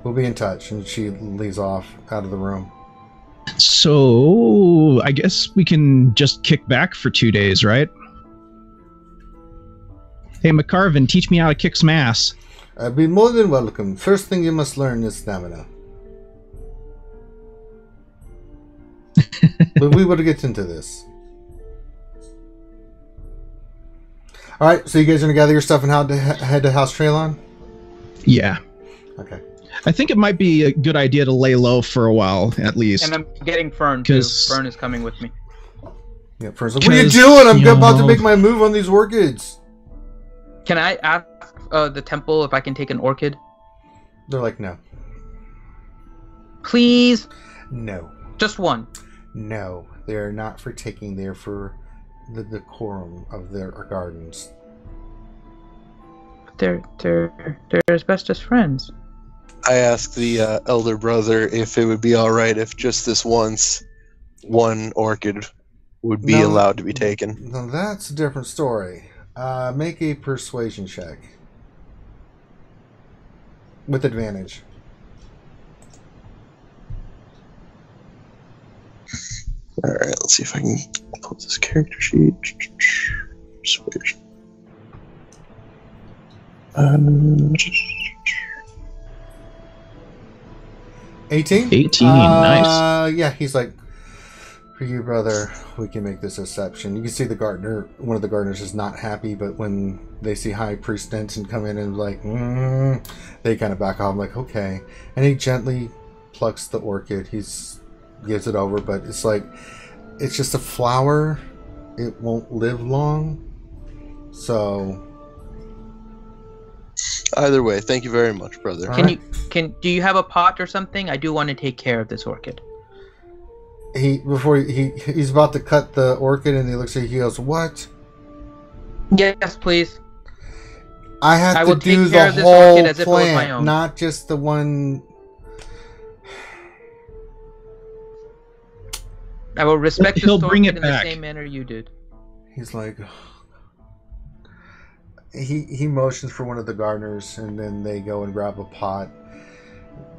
We'll be in touch. And she leaves off out of the room. So, I guess we can just kick back for 2 days, right? Hey, McCarvin, teach me how to kick some ass. I'd be more than welcome. First thing you must learn is stamina. But we will get into this. Alright, so you guys are going to gather your stuff and head to House Traylon? Yeah. Okay. I think it might be a good idea to lay low for a while, at least. And I'm getting Fern too. 'Cause- Fern is coming with me. Yeah, Fern's like, what are you 'Cause, doing? I'm you about to know- make my move on these orchids. Can I ask the temple if I can take an orchid? They're like, no. Please? No. Just one. No. They're not for taking. They're for the decorum of their gardens. They're as best as friends. I asked the elder brother if it would be all right if just this once, one orchid would be No. allowed to be taken. Now that's a different story. Make a persuasion check. With advantage. All right, let's see if I can pull this character sheet. Persuasion. 18? 18, nice. Yeah, he's like, for you, brother, we can make this exception. You can see the gardener, one of the gardeners is not happy, but when they see High Priest Denton come in and like, they kind of back off, like, okay. And he gently plucks the orchid. Gives it over, but it's like, it's just a flower. It won't live long. So... Either way, thank you very much, brother. Do you have a pot or something? I do want to take care of this orchid. He's about to cut the orchid, and he looks at you, he goes, what? Yes, please. I have I to will do take care the of this whole orchid as if it was my plant, own. not just the one. I will respect He'll this bring orchid it in the back. same manner you did. He's like, he motions for one of the gardeners, and then they go and grab a pot,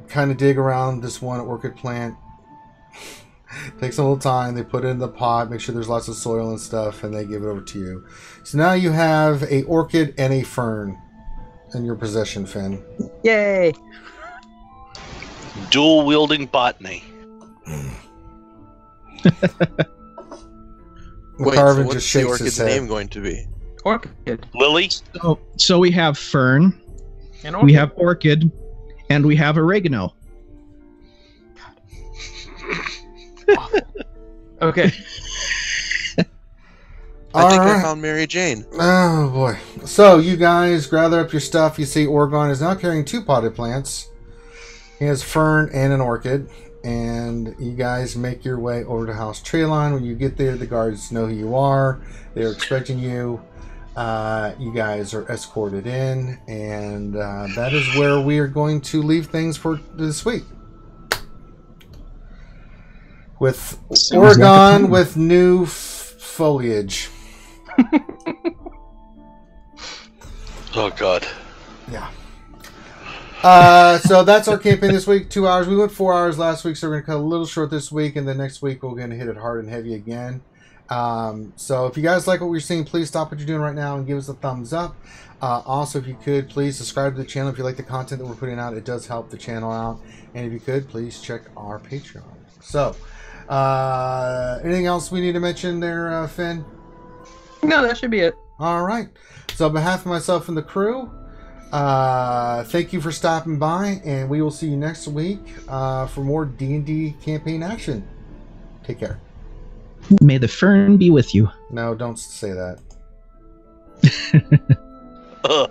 kind of dig around this one orchid plant. Takes a little time. They put it in the pot, make sure there's lots of soil and stuff, and they give it over to you. So now you have a orchid and a fern in your possession, Finn. Yay! Dual wielding botany. Wait, McCarvin what's just the shakes orchid's his head. name going to be? Orchid. Lily? So we have fern, An orchid. we have orchid, and we have oregano. Okay. I think I Alright. found Mary Jane. Oh boy. So you guys gather up your stuff. You see Orgon is now carrying 2 potted plants. He has fern and an orchid. And you guys make your way over to House Traylon. When you get there, the guards know who you are. They're expecting you. You guys are escorted in. And that is where we are going to leave things for this week. With Sounds like a Oregon plan. with new foliage. Oh, God. Yeah. So that's our campaign this week. 2 hours. We went 4 hours last week, so we're going to cut a little short this week, and then next week we're going to hit it hard and heavy again. So if you guys like what we're seeing, please stop what you're doing right now and give us a thumbs up. Also, if you could, please subscribe to the channel if you like the content that we're putting out. It does help the channel out. And if you could, please check our Patreon. So, anything else we need to mention there, Finn? No, that should be it. All right. So on behalf of myself and the crew, thank you for stopping by, and we will see you next week for more D&D campaign action. Take care. May the fern be with you. No, don't say that. Ugh.